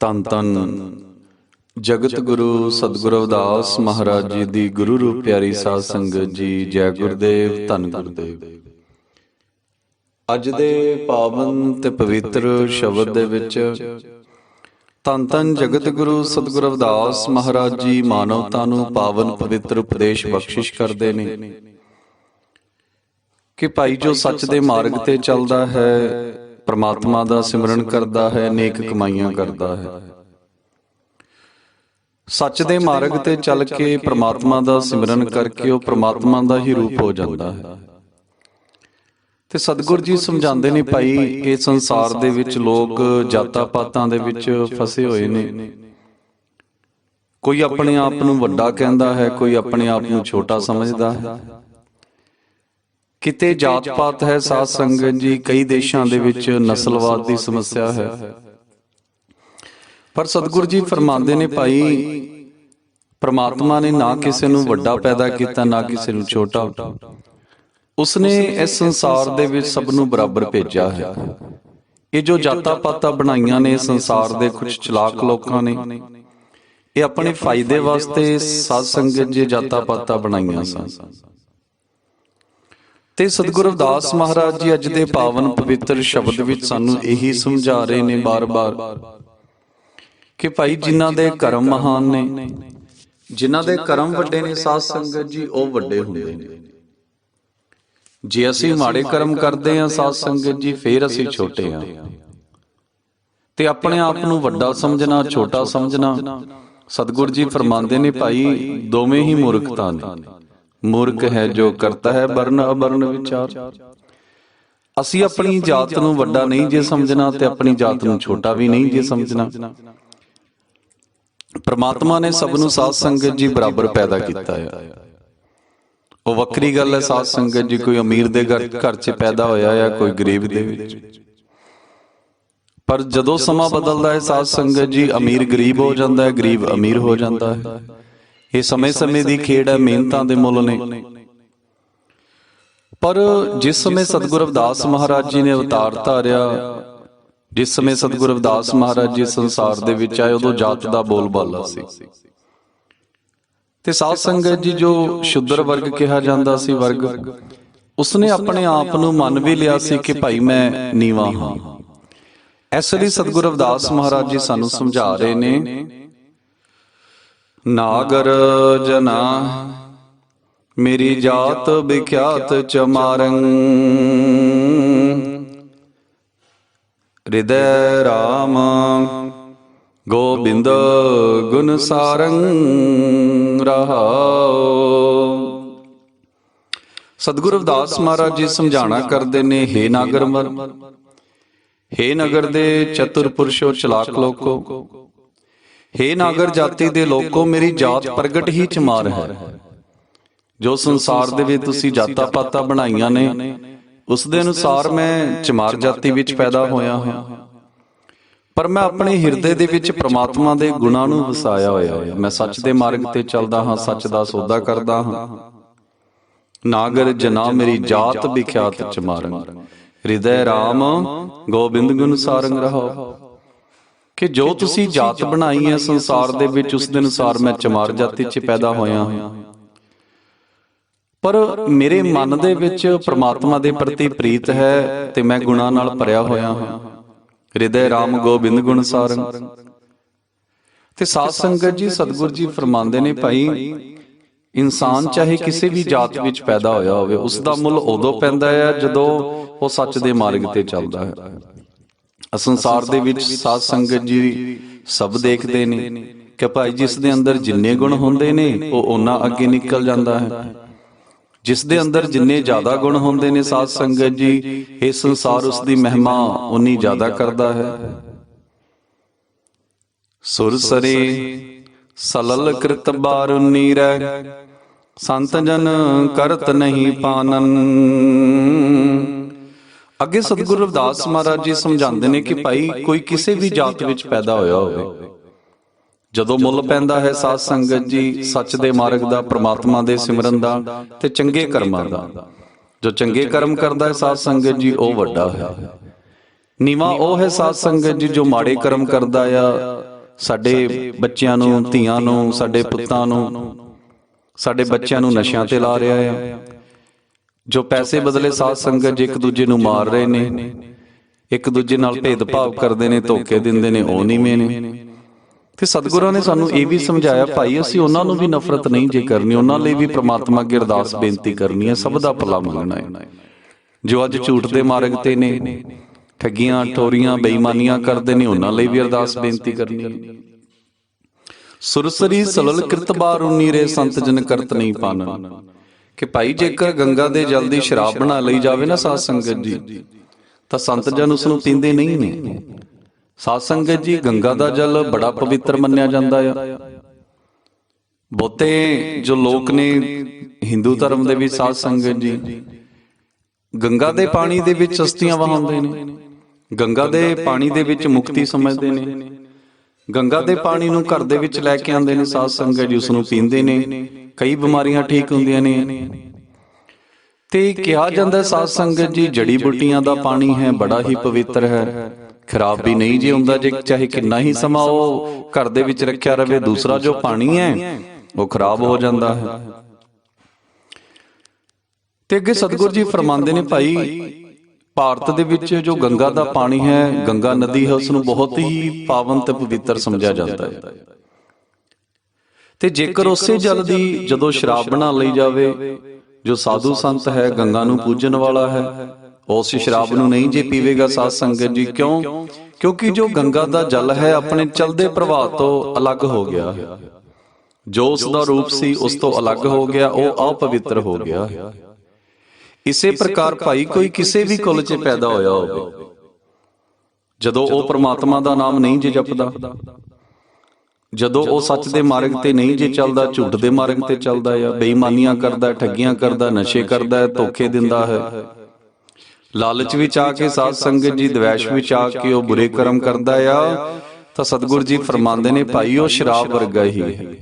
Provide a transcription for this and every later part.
ਧੰਨ ਧੰਨ ਜਗਤ ਗੁਰੂ ਸਤਿਗੁਰੂ ਰਵਿਦਾਸ ਮਹਾਰਾਜ ਜੀ ਦੀ ਗੁਰੂ ਰੂਪ ਪਿਆਰੀ ਸਾਧ ਸੰਗਤ ਜੀ। ਜੈ ਗੁਰਦੇਵ, ਧੰਨ ਗੁਰਦੇਵ। ਅੱਜ ਦੇ ਪਾਵਨ ਤੇ ਪਵਿੱਤਰ ਸ਼ਬਦ ਦੇ ਵਿੱਚ ਧੰਨ ਧੰਨ ਜਗਤ ਗੁਰੂ ਸਤਿਗੁਰੂ ਰਵਿਦਾਸ ਮਹਾਰਾਜ ਜੀ ਮਾਨਵਤਾ ਨੂੰ ਪਾਵਨ ਪਵਿੱਤਰ ਉਪਦੇਸ਼ ਬਖਸ਼ਿਸ਼ ਕਰਦੇ ਨੇ ਕਿ ਭਾਈ ਜੋ ਸੱਚ ਦੇ ਮਾਰਗ ਤੇ ਚੱਲਦਾ ਹੈ, ਪ੍ਰਮਾਤਮਾ ਦਾ ਸਿਮਰਨ ਕਰਦਾ ਹੈ, ਨੇਕ ਕਮਾਈਆਂ ਕਰਦਾ ਹੈ। ਸੱਚ ਦੇ ਮਾਰਗ ਤੇ ਚੱਲ ਕੇ ਪ੍ਰਮਾਤਮਾ ਦਾ ਸਿਮਰਨ ਕਰਕੇ ਉਹ ਪ੍ਰਮਾਤਮਾ ਦਾ ਹੀ ਰੂਪ ਹੋ ਜਾਂਦਾ ਹੈ। ਤੇ ਸਤਿਗੁਰ ਜੀ ਸਮਝਾਉਂਦੇ ਨੇ, ਭਾਈ ਇਹ ਸੰਸਾਰ ਦੇ ਵਿੱਚ ਲੋਕ ਜਾਤਾਂ ਪਾਤਾਂ ਦੇ ਵਿੱਚ ਫਸੇ ਹੋਏ ਨੇ। ਕੋਈ ਆਪਣੇ ਆਪ ਨੂੰ ਵੱਡਾ ਕਹਿੰਦਾ ਹੈ, ਕੋਈ ਆਪਣੇ ਆਪ ਨੂੰ ਛੋਟਾ ਸਮਝਦਾ ਹੈ। ਕਿਤੇ ਜਾਤ ਪਾਤ ਹੈ ਸਾਧ ਸੰਗਤ ਜੀ, ਕਈ ਦੇਸ਼ਾਂ ਦੇ ਵਿੱਚ ਨਸਲਵਾਦ ਦੀ ਸਮੱਸਿਆ ਹੈ। ਪਰ ਸਤਿਗੁਰੂ ਜੀ ਫਰਮਾਉਂਦੇ ਨੇ, ਭਾਈ ਪ੍ਰਮਾਤਮਾ ਨੇ ਨਾ ਕਿਸੇ ਨੂੰ ਵੱਡਾ ਪੈਦਾ ਕੀਤਾ, ਨਾ ਕਿਸੇ ਨੂੰ ਛੋਟਾ। ਉਸਨੇ ਇਸ ਸੰਸਾਰ ਦੇ ਵਿੱਚ ਸਭ ਨੂੰ ਬਰਾਬਰ ਭੇਜਿਆ ਹੈ। ਇਹ ਜੋ ਜਾਤਾਂ ਪਾਤਾਂ ਬਣਾਈਆਂ ਨੇ ਸੰਸਾਰ ਦੇ ਕੁਝ ਚਲਾਕ ਲੋਕਾਂ ਨੇ, ਇਹ ਆਪਣੇ ਫਾਇਦੇ ਵਾਸਤੇ ਸਾਧ ਸੰਗਤ ਜੀ ਜਾਤਾਂ ਪਾਤਾਂ ਬਣਾਈਆਂ ਸਨ। ਤੇ ਸਤਿਗੁਰੂ ਰਵਿਦਾਸ ਮਹਾਰਾਜ ਜੀ ਅੱਜ ਦੇ ਪਾਵਨ ਪਵਿੱਤਰ ਸ਼ਬਦ ਵਿੱਚ ਸਾਨੂੰ ਇਹੀ ਸਮਝਾ ਰਹੇ ਨੇ ਬਾਰ-ਬਾਰ ਕਿ ਭਾਈ ਜਿਨ੍ਹਾਂ ਦੇ ਕਰਮ ਮਹਾਨ ਨੇ, ਜਿਨ੍ਹਾਂ ਦੇ ਕਰਮ ਵੱਡੇ ਨੇ ਸਾਧ ਸੰਗਤ ਜੀ, ਉਹ ਵੱਡੇ ਹੁੰਦੇ ਨੇ। ਜੇ ਅਸੀਂ ਮਾੜੇ ਕਰਮ ਕਰਦੇ ਹਾਂ ਸਾਧ ਸੰਗਤ ਜੀ, ਫੇਰ ਅਸੀਂ ਛੋਟੇ ਹਾਂ। ਤੇ ਆਪਣੇ ਆਪ ਨੂੰ ਵੱਡਾ ਸਮਝਣਾ, ਛੋਟਾ ਸਮਝਣਾ, ਸਤਿਗੁਰੂ ਜੀ ਫਰਮਾਉਂਦੇ ਨੇ, ਭਾਈ ਦੋਵੇਂ ਹੀ ਮੂਰਖਤਾ ਨੇ। ਮੂਰਖ ਹੈ ਜੋ ਕਰਤਾ ਹੈ ਵਰਨ ਅਵਰਨ ਵਿਚਾਰ। ਅਸੀਂ ਆਪਣੀ ਜਾਤ ਨੂੰ ਵੱਡਾ ਨਹੀਂ ਜੇ ਸਮਝਣਾ ਤੇ ਆਪਣੀ ਜਾਤ ਨੂੰ ਛੋਟਾ ਵੀ ਨਹੀਂ ਜੇ ਸਮਝਣਾ। ਪ੍ਰਮਾਤਮਾ ਨੇ ਸਭ ਨੂੰ ਸਾਧ ਸੰਗਤ ਜੀ ਬਰਾਬਰ ਪੈਦਾ ਕੀਤਾ ਹੈ। ਉਹ ਵੱਖਰੀ ਗੱਲ ਹੈ ਸਾਧ ਸੰਗਤ ਜੀ, ਕੋਈ ਅਮੀਰ ਦੇ ਘਰ 'ਚ ਪੈਦਾ ਹੋਇਆ ਹੈ, ਕੋਈ ਗਰੀਬ ਦੇ ਵਿੱਚ। ਪਰ ਜਦੋਂ ਸਮਾਂ ਬਦਲਦਾ ਹੈ ਸਾਧ ਸੰਗਤ ਜੀ, ਅਮੀਰ ਗਰੀਬ ਹੋ ਜਾਂਦਾ ਹੈ, ਗਰੀਬ ਅਮੀਰ ਹੋ ਜਾਂਦਾ ਹੈ। ਇਹ ਸਮੇਂ-ਸਮੇਂ ਦੀ ਖੇਡ ਹੈ, ਮਿਹਨਤਾਂ ਦੇ ਮੁੱਲ ਨੇ। ਪਰ ਜਿਸ ਸਮੇਂ ਸਤਿਗੁਰੂ ਰਵਿਦਾਸ ਮਹਾਰਾਜ ਜੀ ਨੇ ਅਵਤਾਰ ਧਾਰਿਆ, ਜਿਸ ਸਮੇਂ ਸਤਿਗੁਰੂ ਰਵਿਦਾਸ ਮਹਾਰਾਜ ਜੀ ਸੰਸਾਰ ਦੇ ਵਿੱਚ ਆਏ, ਉਦੋਂ ਜਾਤ ਦਾ ਬੋਲਬਾਲਾ ਸੀ। ਤੇ ਸਾਧ ਸੰਗਤ ਜੀ ਜੋ ਸ਼ੂਦਰ ਵਰਗ ਕਿਹਾ ਜਾਂਦਾ ਸੀ ਵਰਗ, ਉਸਨੇ ਆਪਣੇ ਆਪ ਨੂੰ ਮੰਨ ਵੀ ਲਿਆ ਸੀ ਕਿ ਭਾਈ ਮੈਂ ਨੀਵਾਂ ਹਾਂ। ਇਸ ਲਈ ਸਤਿਗੁਰੂ ਰਵਿਦਾਸ ਮਹਾਰਾਜ ਜੀ ਸਾਨੂੰ ਸਮਝਾ ਰਹੇ ਨੇ, ਨਾਗਰ ਜਨਾ ਮੇਰੀ ਜਾਤ ਵਿਖਿਆਤ ਚਮਾਰੰ, ਹਿਰਦੈ ਰਾਮ ਗੋਬਿੰਦ ਗੁਣ ਸਾਰੰ ਰਹਾਉ। ਸਤਿਗੁਰੂ ਰਵਿਦਾਸ ਮਹਾਰਾਜ ਜੀ ਸਮਝਾਣਾ ਕਰਦੇ ਨੇ, ਹੇ ਨਾਗਰ ਮਨ, ਹੇ ਨਗਰ ਦੇ ਚਤੁਰ ਪੁਰਸ਼ੋ, ਚਲਾਕ ਲੋਕੋ, ਹੇ ਨਾਗਰ ਜਾਤੀ ਦੇ ਲੋਕੋ, ਮੇਰੀ ਜਾਤ ਪ੍ਰਗਟ ਹੀ ਚਮਾਰ ਹੈ। ਜੋ ਸੰਸਾਰ ਦੇ ਵਿੱਚ ਤੁਸੀਂ ਜਾਤਾਂ ਪਾਤਾਂ ਬਣਾਈਆਂ ਨੇ, ਉਸ ਦੇ ਅਨੁਸਾਰ ਮੈਂ ਚਮਾਰ ਜਾਤੀ ਵਿੱਚ ਪੈਦਾ ਹੋਇਆ ਹਾਂ। ਪਰ ਮੈਂ ਆਪਣੇ ਹਿਰਦੇ ਦੇ ਵਿੱਚ ਪ੍ਰਮਾਤਮਾ ਦੇ ਗੁਣਾਂ ਨੂੰ ਵਸਾਇਆ ਹੋਇਆ ਹੈ। ਮੈਂ ਸੱਚ ਦੇ ਮਾਰਗ ਤੇ ਚੱਲਦਾ ਹਾਂ, ਸੱਚ ਦਾ ਸੌਦਾ ਕਰਦਾ ਹਾਂ। ਨਾਗਰ ਜਨਾ ਮੇਰੀ ਜਾਤ ਵਿਖਿਆਤ ਚਮਾਰੰ, ਹਿਰਦੈ ਰਾਮ ਗੋਬਿੰਦ ਗੁਣ ਸਾਰੰਗ ਰਹਾਉ। ਕਿ ਜੋ ਤੁਸੀਂ ਜਾਤ ਬਣਾਈ ਹੈ ਸੰਸਾਰ ਦੇ ਵਿੱਚ, ਉਸ ਦੇ ਅਨੁਸਾਰ ਮੈਂ ਚਮਾਰ ਜਾਤੀ 'ਚ ਪੈਦਾ ਹੋਇਆ ਹਾਂ। ਪਰ ਮੇਰੇ ਮਨ ਦੇ ਵਿੱਚ ਪ੍ਰਮਾਤਮਾ ਦੇ ਪ੍ਰਤੀ ਪ੍ਰੀਤ ਹੈ ਤੇ ਮੈਂ ਗੁਣਾਂ ਨਾਲ ਭਰਿਆ ਹੋਇਆ ਹਾਂ। ਹਿਰਦੈ ਰਾਮ ਗੋਬਿੰਦ ਗੁਣ ਸਾਰੰਗ। ਤੇ ਸਾਧ ਸੰਗਤ ਜੀ ਸਤਿਗੁਰੂ ਜੀ ਫਰਮਾਉਂਦੇ ਨੇ, ਭਾਈ ਇਨਸਾਨ ਚਾਹੇ ਕਿਸੇ ਵੀ ਜਾਤ ਵਿੱਚ ਪੈਦਾ ਹੋਇਆ ਹੋਵੇ, ਉਸ ਦਾ ਮੁੱਲ ਉਦੋਂ ਪੈਂਦਾ ਹੈ ਜਦੋਂ ਉਹ ਸੱਚ ਦੇ ਮਾਰਗ ਤੇ ਚੱਲਦਾ ਹੈ। ਸੰਸਾਰ ਦੇ ਵਿੱਚ ਸਾਧ ਸੰਗਤ ਜੀ ਸਭ ਦੇਖਦੇ ਨੇ ਕਿ ਭਾਈ ਜਿਸ ਦੇ ਅੰਦਰ ਜਿੰਨੇ ਗੁਣ ਹੁੰਦੇ ਨੇ, ਉਹ ਓਨਾ ਅੱਗੇ ਨਿਕਲ ਜਾਂਦਾ ਹੈ। ਜਿਸ ਦੇ ਅੰਦਰ ਜਿੰਨੇ ਜ਼ਿਆਦਾ ਗੁਣ ਹੁੰਦੇ ਨੇ ਸਾਧ ਸੰਗਤ ਜੀ, ਇਹ ਸੰਸਾਰ ਉਸ ਦੀ ਮਹਿਮਾ ਉਨੀ ਜ਼ਿਆਦਾ ਕਰਦਾ ਹੈ। ਸੁਰ ਸਰੇ ਸਲਲ ਕ੍ਰਿਤ ਬਾਰੁਨੀ ਰਹਿ, ਸੰਤ ਜਨ ਕਰਤ ਨਹੀਂ ਪਾਨਨ। ਅੱਗੇ ਸਤਿਗੁਰੂ ਰਵਿਦਾਸ ਮਹਾਰਾਜ ਜੀ ਸਮਝਾਉਂਦੇ ਨੇ ਕਿ ਭਾਈ ਕੋਈ ਕਿਸੇ ਵੀ ਜਾਤ ਵਿੱਚ ਪੈਦਾ ਹੋਇਆ ਹੋਵੇ, ਜਦੋਂ ਮੁੱਲ ਪੈਂਦਾ ਹੈ ਸਾਧ ਸੰਗਤ ਜੀ ਸੱਚ ਦੇ ਮਾਰਗ ਦਾ, ਪ੍ਰਮਾਤਮਾ ਦੇ ਸਿਮਰਨ ਦਾ ਤੇ ਚੰਗੇ ਕਰਮਾਂ ਦਾ। ਜੋ ਚੰਗੇ ਕਰਮ ਕਰਦਾ ਹੈ ਸਾਧ ਸੰਗਤ ਜੀ, ਉਹ ਵੱਡਾ ਹੈ। ਨੀਵਾਂ ਉਹ ਹੈ ਸਾਧ ਸੰਗਤ ਜੀ ਜੋ ਮਾੜੇ ਕਰਮ ਕਰਦਾ ਆ, ਸਾਡੇ ਬੱਚਿਆਂ ਨੂੰ, ਧੀਆਂ ਨੂੰ, ਸਾਡੇ ਪੁੱਤਾਂ ਨੂੰ, ਸਾਡੇ ਬੱਚਿਆਂ ਨੂੰ ਨਸ਼ਿਆਂ ਤੇ ਲਾ ਰਿਹਾ ਆ। ਜੋ ਪੈਸੇ ਬਦਲੇ ਸਾਧ ਸੰਗਤ ਜੀ ਇੱਕ ਦੂਜੇ ਨੂੰ ਮਾਰ ਰਹੇ ਨੇ, ਇੱਕ ਦੂਜੇ ਨਾਲ ਭੇਦਭਾਵ ਕਰਦੇ ਨੇ, ਧੋਖੇ ਦਿੰਦੇ ਨੇ, ਉਹ ਨੀਵੇਂ ਨੇ। ਤੇ ਸਤਿਗੁਰਾਂ ਨੇ ਸਾਨੂੰ ਇਹ ਵੀ ਸਮਝਾਇਆ, ਭਾਈ ਅਸੀਂ ਉਹਨਾਂ ਨੂੰ ਵੀ ਨਫ਼ਰਤ ਨਹੀਂ ਜੇ ਕਰਨੀ, ਉਹਨਾਂ ਲਈ ਵੀ ਪ੍ਰਮਾਤਮਾ ਅੱਗੇ ਅਰਦਾਸ ਬੇਨਤੀ ਕਰਨੀ ਹੈ, ਸਭ ਦਾ ਭਲਾ ਮੰਗਣਾ ਹੈ। ਜੋ ਅੱਜ ਝੂਠ ਦੇ ਮਾਰਗ ਤੇ ਨੇ, ਠੱਗੀਆਂ, ਠੋਰੀਆਂ, ਬੇਈਮਾਨੀਆਂ ਕਰਦੇ ਨੇ, ਉਹਨਾਂ ਲਈ ਵੀ ਅਰਦਾਸ ਬੇਨਤੀ ਕਰਨੀ ਹੈ। ਸੁਰਸਰੀ ਸਲਲ ਕਿਰਤ ਬਾਰ ਉਨੀ ਰੇ ਸੰਤ ਜਨ ਕਰਤ ਨਹੀਂ ਪਾਨਨ। ਕਿ ਭਾਈ ਜੇਕਰ ਗੰਗਾ ਦੇ ਜਲ ਦੀ ਸ਼ਰਾਬ ਬਣਾ ਲਈ ਜਾਵੇ ਨਾ ਸਾਧ ਸੰਗਤ ਜੀ, ਤਾਂ ਸੰਤ ਜਨ ਉਸ ਨੂੰ ਪੀਂਦੇ ਨਹੀਂ ਨੇ। ਸਾਧ ਸੰਗਤ ਜੀ, ਗੰਗਾ ਦਾ ਜਲ ਬੜਾ ਪਵਿੱਤਰ ਮੰਨਿਆ ਜਾਂਦਾ ਆ। ਬਹੁਤੇ ਜੋ ਲੋਕ ਨੇ ਹਿੰਦੂ ਧਰਮ ਦੇ ਵਿੱਚ ਸਾਧ ਸੰਗਤ ਜੀ, ਗੰਗਾ ਦੇ ਪਾਣੀ ਦੇ ਵਿੱਚ ਅਸਥੀਆਂ ਵਹਾਉਂਦੇ ਨੇ, ਗੰਗਾ ਦੇ ਪਾਣੀ ਦੇ ਵਿੱਚ ਮੁਕਤੀ ਸਮਝਦੇ ਨੇ, ਗੰਗਾ ਦੇ ਪਾਣੀ ਨੂੰ ਘਰ ਦੇ ਵਿੱਚ ਲੈ ਕੇ ਆਉਂਦੇ ਨੇ ਸਾਧ ਸੰਗਤ ਜੀ, ਉਸ ਨੂੰ ਪੀਂਦੇ ਨੇ, ਕਈ ਬਿਮਾਰੀਆਂ ਠੀਕ ਹੁੰਦੀਆਂ ਨੇ। ਤੇ ਕਿਹਾ ਜਾਂਦਾ ਸਾਧ ਸੰਗਤ ਜੀ, ਜੜੀ ਬੂਟੀਆਂ ਦਾ ਪਾਣੀ ਹੈ, ਬੜਾ ਹੀ ਪਵਿੱਤਰ ਹੈ, ਖਰਾਬ ਵੀ ਨਹੀਂ ਜੇ ਹੁੰਦਾ। ਜੇ ਚਾਹੇ ਕਿੰਨਾ ਹੀ ਸਮਾਂ ਉਹ ਘਰ ਦੇ ਵਿੱਚ ਰੱਖਿਆ ਰਵੇ, ਦੂਸਰਾ ਜੋ ਪਾਣੀ ਹੈ ਉਹ ਖਰਾਬ ਹੋ ਜਾਂਦਾ ਹੈ। ਤੇ ਅੱਗੇ ਸਤਿਗੁਰੂ ਜੀ ਫਰਮਾਉਂਦੇ ਨੇ, ਭਾਈ ਭਾਰਤ ਦੇ ਵਿੱਚ ਜੋ ਗੰਗਾ ਦਾ ਪਾਣੀ ਹੈ, ਗੰਗਾ ਨਦੀ ਹੈ, ਉਸ ਨੂੰ ਬਹੁਤ ਹੀ ਪਾਵਨ ਤੇ ਪਵਿੱਤਰ ਸਮਝਿਆ ਜਾਂਦਾ ਹੈ। ਤੇ ਜੇਕਰ ਉਸੇ ਜਲ ਦੀ ਜਦੋਂ ਸ਼ਰਾਬ ਬਣਾ ਲਈ ਜਾਵੇ, ਜੋ ਸਾਧੂ ਸੰਤ ਹੈ, ਗੰਗਾ ਨੂੰ ਪੂਜਣ ਵਾਲਾ ਹੈ, ਉਸ ਸ਼ਰਾਬ ਨੂੰ ਨਹੀਂ ਜੇ ਪੀਵੇਗਾ ਸਾਧ ਸੰਗਤ ਜੀ। ਕਿਉਂ? ਕਿਉਂਕਿ ਜੋ ਗੰਗਾ ਦਾ ਜਲ ਹੈ ਆਪਣੇ ਚਲਦੇ ਪ੍ਰਵਾਹ ਤੋਂ ਅਲੱਗ ਹੋ ਗਿਆ ਹੈ। ਜੋ ਉਸ ਦਾ ਰੂਪ ਸੀ ਉਸ ਤੋਂ ਅਲੱਗ ਹੋ ਗਿਆ, ਉਹ ਅਪਵਿੱਤਰ ਹੋ ਗਿਆ। ਇਸੇ ਪ੍ਰਕਾਰ ਭਾਈ ਕੋਈ ਕਿਸੇ ਵੀ ਕੁਲ 'ਚ ਪੈਦਾ ਹੋਇਆ ਹੋਵੇ, ਜਦੋਂ ਉਹ ਪ੍ਰਮਾਤਮਾ ਦਾ ਨਾਮ ਨਹੀਂ ਜੇ ਜਪਦਾ, ਜਦੋਂ ਉਹ ਸੱਚ ਦੇ ਮਾਰਗ ਤੇ ਨਹੀਂ ਜੇ ਚੱਲਦਾ, ਝੂਠ ਦੇ ਮਾਰਗ ਤੇ ਚੱਲਦਾ ਆ, ਬੇਈਮਾਨੀਆਂ ਕਰਦਾ, ਠੱਗੀਆਂ ਕਰਦਾ, ਨਸ਼ੇ ਕਰਦਾ, ਧੋਖੇ ਦਿੰਦਾ ਹੈ, ਲਾਲਚ ਵਿੱਚ ਆ ਕੇ ਸਾਧ ਸੰਗਤ ਜੀ, ਦਵੈਸ਼ ਵਿੱਚ ਆ ਕੇ ਉਹ ਬੁਰੇ ਕਰਮ ਕਰਦਾ ਆ, ਤਾਂ ਸਤਿਗੁਰੂ ਜੀ ਫਰਮਾਉਂਦੇ ਨੇ, ਭਾਈ ਉਹ ਸ਼ਰਾਬ ਵਰਗਾ ਹੀ ਹੈ।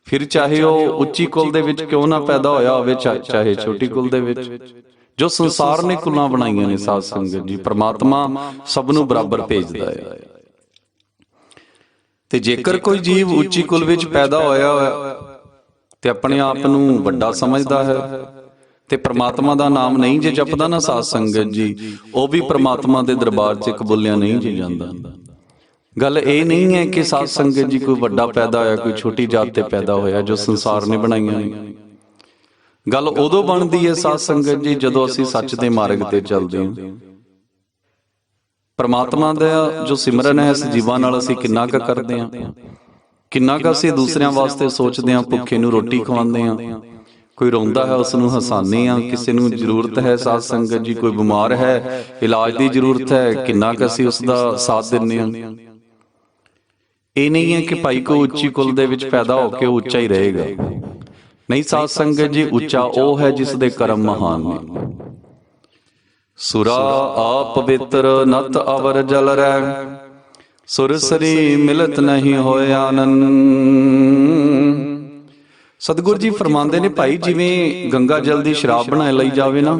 ਫਿਰ ਚਾਹੇ ਉਹ ਉੱਚੀ ਕੁਲ ਦੇ ਵਿੱਚ ਕਿਉਂ ਨਾ ਪੈਦਾ ਹੋਇਆ ਹੋਵੇ, ਚਾਹੇ ਛੋਟੀ ਕੁਲ ਦੇ ਵਿੱਚ। ਜੋ ਸੰਸਾਰ ਨੇ ਕੁਲਾਂ ਬਣਾਈਆਂ ਨੇ ਸਾਧ ਸੰਗਤ ਜੀ, ਪ੍ਰਮਾਤਮਾ ਸਭ ਨੂੰ ਬਰਾਬਰ ਭੇਜਦਾ ਹੈ। ਤੇ ਜੇਕਰ ਕੋਈ ਜੀਵ ਉੱਚੀ ਕੁਲ ਵਿੱਚ ਪੈਦਾ ਹੋਇਆ ਤੇ ਆਪਣੇ ਆਪ ਨੂੰ ਵੱਡਾ ਸਮਝਦਾ ਹੈ ਤੇ ਪ੍ਰਮਾਤਮਾ ਦਾ ਨਾਮ ਨਹੀਂ ਜੇ ਜਪਦਾ ਨਾ ਸਾਧ ਸੰਗਤ ਜੀ, ਉਹ ਵੀ ਪ੍ਰਮਾਤਮਾ ਦੇ ਦਰਬਾਰ 'ਚ ਕਬੂਲਿਆ ਨਹੀਂ ਜੇ ਜਾਂਦਾ। ਗੱਲ ਇਹ ਨਹੀਂ ਹੈ ਕਿ ਸਾਧ ਸੰਗਤ ਜੀ ਕੋਈ ਵੱਡਾ ਪੈਦਾ ਹੋਇਆ, ਕੋਈ ਛੋਟੀ ਜਾਤ ਤੇ ਪੈਦਾ ਹੋਇਆ, ਜੋ ਸੰਸਾਰ ਨੇ ਬਣਾਈਆਂ ਨੇ। ਗੱਲ ਉਦੋਂ ਬਣਦੀ ਹੈ ਸਾਧ ਸੰਗਤ ਜੀ, ਜਦੋਂ ਅਸੀਂ ਸੱਚ ਦੇ ਮਾਰਗ ਤੇ ਚੱਲਦੇ ਹਾਂ। ਪ੍ਰਮਾਤਮਾ ਦਾ ਜੋ ਸਿਮਰਨ ਹੈ, ਇਸ ਜੀਵਾਂ ਨਾਲ ਅਸੀਂ ਕਿੰਨਾ ਕੁ ਕਰਦੇ ਹਾਂ, ਕਿੰਨਾ ਕੁ ਅਸੀਂ ਦੂਸਰਿਆਂ ਵਾਸਤੇ ਸੋਚਦੇ ਹਾਂ, ਭੁੱਖੇ ਨੂੰ ਰੋਟੀ ਖਵਾਉਂਦੇ ਹਾਂ, ਕੋਈ ਰੋਂਦਾ ਹੈ ਉਸ ਨੂੰ ਹਸਾਉਂਦੇ ਹਾਂ, ਕਿਸੇ ਨੂੰ ਜ਼ਰੂਰਤ ਹੈ ਸਾਧ ਸੰਗਤ ਜੀ, ਕੋਈ ਬਿਮਾਰ ਹੈ, ਇਲਾਜ ਦੀ ਜ਼ਰੂਰਤ ਹੈ, ਕਿੰਨਾ ਕੁ ਅਸੀਂ ਉਸ ਦਾ ਸਾਥ ਦਿੰਦੇ ਹਾਂ। ਇਹ ਨਹੀਂ ਹੈ ਕਿ ਭਾਈ ਕੋਈ ਉੱਚੀ ਕੁਲ ਦੇ ਵਿੱਚ ਪੈਦਾ ਹੋ ਕੇ ਉੱਚਾ ਹੀ ਰਹੇਗਾ। ਨਹੀਂ ਸਾਧ ਸੰਗਤ ਜੀ, ਉੱਚਾ ਉਹ ਹੈ ਜਿਸ ਦੇ ਕਰਮ ਮਹਾਨ ਨੇ। ਸੁਰਾ ਆਪ ਪਵਿੱਤਰ ਨਤ ਅਵਰ ਜਲ ਰਹਿ, ਸੁਰਸਰੀ ਮਿਲਤ ਨਹੀਂ ਹੋਏ ਆਨੰਦ। ਸਤਿਗੁਰੂ ਜੀ ਫਰਮਾਉਂਦੇ ਨੇ, ਭਾਈ ਜਿਵੇਂ ਗੰਗਾ ਜਲ ਦੀ ਸ਼ਰਾਬ ਬਣਾ ਲਈ ਜਾਵੇ ਨਾ,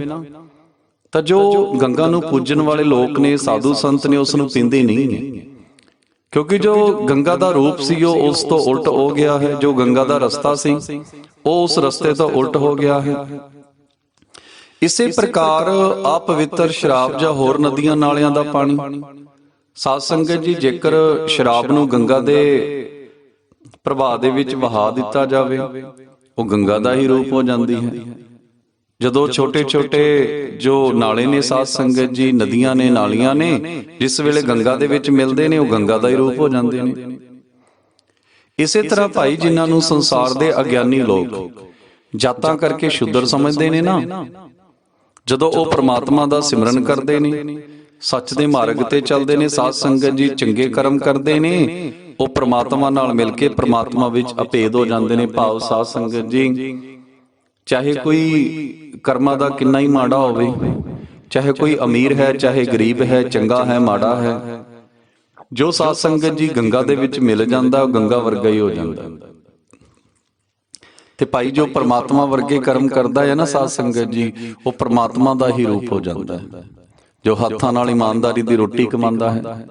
ਤਾਂ ਜੋ ਗੰਗਾ ਨੂੰ ਪੂਜਣ ਵਾਲੇ ਲੋਕ ਨੇ, ਸਾਧੂ ਸੰਤ ਨੇ, ਉਸ ਨੂੰ ਪੀਂਦੇ ਨਹੀਂ ਨੇ। ਕਿਉਂਕਿ ਜੋ ਗੰਗਾ ਦਾ ਰੂਪ ਸੀ ਉਹ ਉਸ ਤੋਂ ਉਲਟ ਹੋ ਗਿਆ ਹੈ, ਜੋ ਗੰਗਾ ਦਾ ਰਸਤਾ ਸੀ ਉਹ ਉਸ ਰਸਤੇ ਤੋਂ ਉਲਟ ਹੋ ਗਿਆ ਹੈ। ਇਸੇ ਪ੍ਰਕਾਰ ਅਪਵਿੱਤਰ ਸ਼ਰਾਬ ਜਾਂ ਹੋਰ ਨਦੀਆਂ ਨਾਲਿਆਂ ਦਾ ਪਾਣੀ, ਸਾਧ ਸੰਗਤ ਜੀ, ਜੇਕਰ ਸ਼ਰਾਬ ਨੂੰ ਗੰਗਾ ਦੇ ਪ੍ਰਵਾਹ ਦੇ ਵਿੱਚ ਵਹਾ ਦਿੱਤਾ ਜਾਵੇ, ਉਹ ਗੰਗਾ ਦਾ ਹੀ ਰੂਪ ਹੋ ਜਾਂਦੀ ਹੈ। ਜਦੋਂ ਛੋਟੇ ਛੋਟੇ ਜੋ ਨਾਲੇ ਨੇ ਸਾਧ ਸੰਗਤ ਜੀ, ਨਦੀਆਂ ਨੇ, ਨਾਲੀਆਂ ਨੇ, ਜਿਸ ਵੇਲੇ ਗੰਗਾ ਦੇ ਵਿੱਚ ਮਿਲਦੇ ਨੇ, ਉਹ ਗੰਗਾ ਦਾ ਹੀ ਰੂਪ ਹੋ ਜਾਂਦੇ ਨੇ। ਇਸੇ ਤਰ੍ਹਾਂ ਭਾਈ ਜਿਨ੍ਹਾਂ ਨੂੰ ਸੰਸਾਰ ਦੇ ਅਗਿਆਨੀ ਲੋਕ ਜਾਤਾਂ ਕਰਕੇ ਸ਼ੁੱਦਰ ਸਮਝਦੇ ਨੇ ਨਾ, ਜਦੋਂ ਉਹ ਪ੍ਰਮਾਤਮਾ ਦਾ ਸਿਮਰਨ ਕਰਦੇ ਨੇ, ਸੱਚ ਦੇ ਮਾਰਗ ਤੇ ਚੱਲਦੇ ਨੇ ਸਾਧ ਸੰਗਤ ਜੀ, ਚੰਗੇ ਕਰਮ ਕਰਦੇ ਨੇ, ਉਹ ਪ੍ਰਮਾਤਮਾ ਨਾਲ ਮਿਲ ਕੇ ਪ੍ਰਮਾਤਮਾ ਵਿੱਚ ਅਭੇਦ ਹੋ ਜਾਂਦੇ ਨੇ। ਭਾਵ ਸਾਧ ਸੰਗਤ ਜੀ, ਚਾਹੇ ਕੋਈ ਕਰਮਾਂ ਦਾ ਕਿੰਨਾ ਹੀ ਮਾੜਾ ਹੋਵੇ, ਚਾਹੇ ਕੋਈ ਅਮੀਰ ਹੈ, ਚਾਹੇ ਗਰੀਬ ਹੈ, ਚੰਗਾ ਹੈ, ਮਾੜਾ ਹੈ, ਜੋ ਸਾਧ ਸੰਗਤ ਜੀ ਗੰਗਾ ਦੇ ਵਿੱਚ ਮਿਲ ਜਾਂਦਾ, ਉਹ ਗੰਗਾ ਵਰਗਾ ਹੀ ਹੋ ਜਾਂਦਾ। ਤੇ ਭਾਈ ਜੋ ਪ੍ਰਮਾਤਮਾ ਵਰਗੇ ਕਰਮ ਕਰਦਾ ਹੈ ਨਾ ਸਾਧ ਸੰਗਤ ਜੀ, ਉਹ ਪ੍ਰਮਾਤਮਾ ਦਾ ਹੀ ਰੂਪ ਹੋ ਜਾਂਦਾ ਹੈ। ਜੋ ਹੱਥਾਂ ਨਾਲ ਇਮਾਨਦਾਰੀ ਦੀ ਰੋਟੀ ਕਮਾਉਂਦਾ ਹੈ,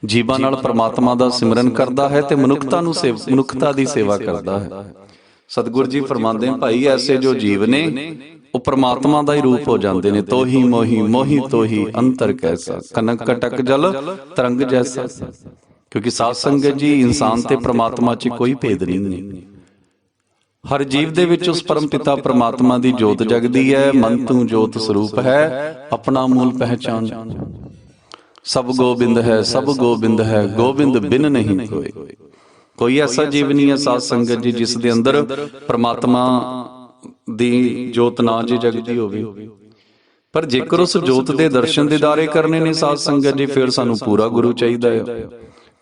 ਜੀਵਾਂ ਨਾਲ ਪ੍ਰਮਾਤਮਾ ਦਾ ਸਿਮਰਨ ਕਰਦਾ ਹੈ ਤੇ ਮਨੁੱਖਤਾ ਦੀ ਸੇਵਾ ਕਰਦਾ ਹੈ। ਸਤਿਗੁਰੂ ਜੀ ਫਰਮਾਉਂਦੇ ਹਨ, ਭਾਈ ਐਸੇ ਜੋ ਜੀਵ ਨੇ ਉਹ ਪ੍ਰਮਾਤਮਾ ਦਾ ਹੀ ਰੂਪ ਹੋ ਜਾਂਦੇ ਨੇ। ਤੋਹੀ ਮੋਹੀ ਮੋਹੀ ਤੋਹੀ ਅੰਤਰ ਕੈਸਾ, ਕਨਕ ਕਟਕ ਜਲ ਤਰੰਗ ਜੈਸਾ। ਕਿਉਂਕਿ ਸਾਧ ਸੰਗਤ ਜੀ, ਇਨਸਾਨ ਤੇ ਪ੍ਰਮਾਤਮਾ 'ਚ ਕੋਈ ਭੇਦ ਨਹੀਂ। ਹਰ ਜੀਵ ਦੇ ਵਿੱਚ ਉਸ ਪਰਮ ਪਿਤਾ ਪ੍ਰਮਾਤਮਾ ਦੀ ਜੋਤ ਜਗਦੀ ਹੈ। ਮਨ ਤੂੰ ਜੋਤ ਸਰੂਪ ਹੈ, ਆਪਣਾ ਮੂਲ ਪਹਿਚਾਨ। ਸਭ ਗੋਬਿੰਦ ਹੈ, ਸਭ ਗੋਬਿੰਦ ਹੈ, ਗੋਬਿੰਦ ਬਿਨ ਨਹੀਂ ਕੋਇ। ਕੋਈ ਐਸਾ ਜੀਵ ਨਹੀਂ ਹੈ ਸਾਧ ਸੰਗਤ ਜੀ ਜਿਸ ਦੇ ਅੰਦਰ ਪ੍ਰਮਾਤਮਾ ਦੀ ਜੋਤ ਨਾ ਜੀ ਜਗਦੀ ਹੋਵੇ। ਪਰ ਜੇਕਰ ਉਸ ਜੋਤ ਦੇ ਦਰਸ਼ਨ ਦੀਦਾਰੇ ਕਰਨੇ ਨੇ ਸਾਧ ਸੰਗਤ ਜੀ, ਫਿਰ ਸਾਨੂੰ ਪੂਰਾ ਗੁਰੂ ਚਾਹੀਦਾ ਹੈ।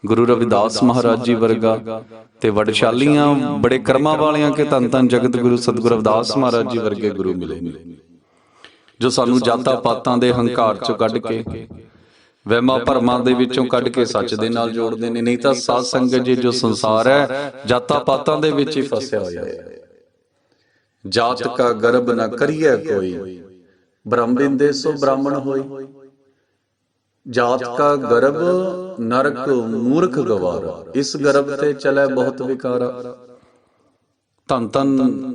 ਗੁਰੂ ਰਵਿਦਾਸ ਮਹਾਰਾਜ ਜੀ ਵਰਗਾ ਤੇ ਵਡਸ਼ਾਲੀਆਂ, ਬੜੇ ਕਰਮਾਂ ਵਾਲਿਆਂ ਕੇ ਧੰਨ ਧੰਨ ਜਗਤ ਗੁਰੂ ਸਤਿਗੁਰੂ ਰਵਿਦਾਸ ਮਹਾਰਾਜ ਜੀ ਵਰਗੇ ਗੁਰੂ ਮਿਲੇ, ਜੋ ਸਾਨੂੰ ਜਾਤਾਂ ਪਾਤਾਂ ਦੇ ਹੰਕਾਰ ਚੋਂ ਕੱਢ ਕੇ, ਵਹਿਮਾਂ ਭਰਮਾਂ ਦੇ ਵਿੱਚੋਂ ਕੱਢ ਕੇ ਸੱਚ ਦੇ ਨਾਲ ਜੋੜਦੇ ਨੇ। ਨਹੀਂ ਤਾਂ ਸਾਧ ਸੰਗਤ ਜੀ, ਜੋ ਸੰਸਾਰ ਹੈ ਜਾਤਾਂ ਪਾਤਾਂ ਦੇ ਵਿੱਚ ਹੀ ਫਸਿਆ ਹੋਇਆ ਹੈ। ਜਾਤ ਕਾ ਗਰਬ ਨਾ ਕਰੀਏ ਕੋਈ, ਬ੍ਰਹਮ ਬਿੰਦੇ ਸੋ ਬ੍ਰਾਹਮਣ ਹੋਈ। ਜਾਤ ਕਾ ਗਰਬ ਨਰਕ ਮੂਰਖ ਗਵਾਰਾ, ਇਸ ਗਰਬ ਤੇ ਚਲੇ ਬਹੁਤ ਵਿਕਾਰਾ। ਧੰਨ ਧੰਨ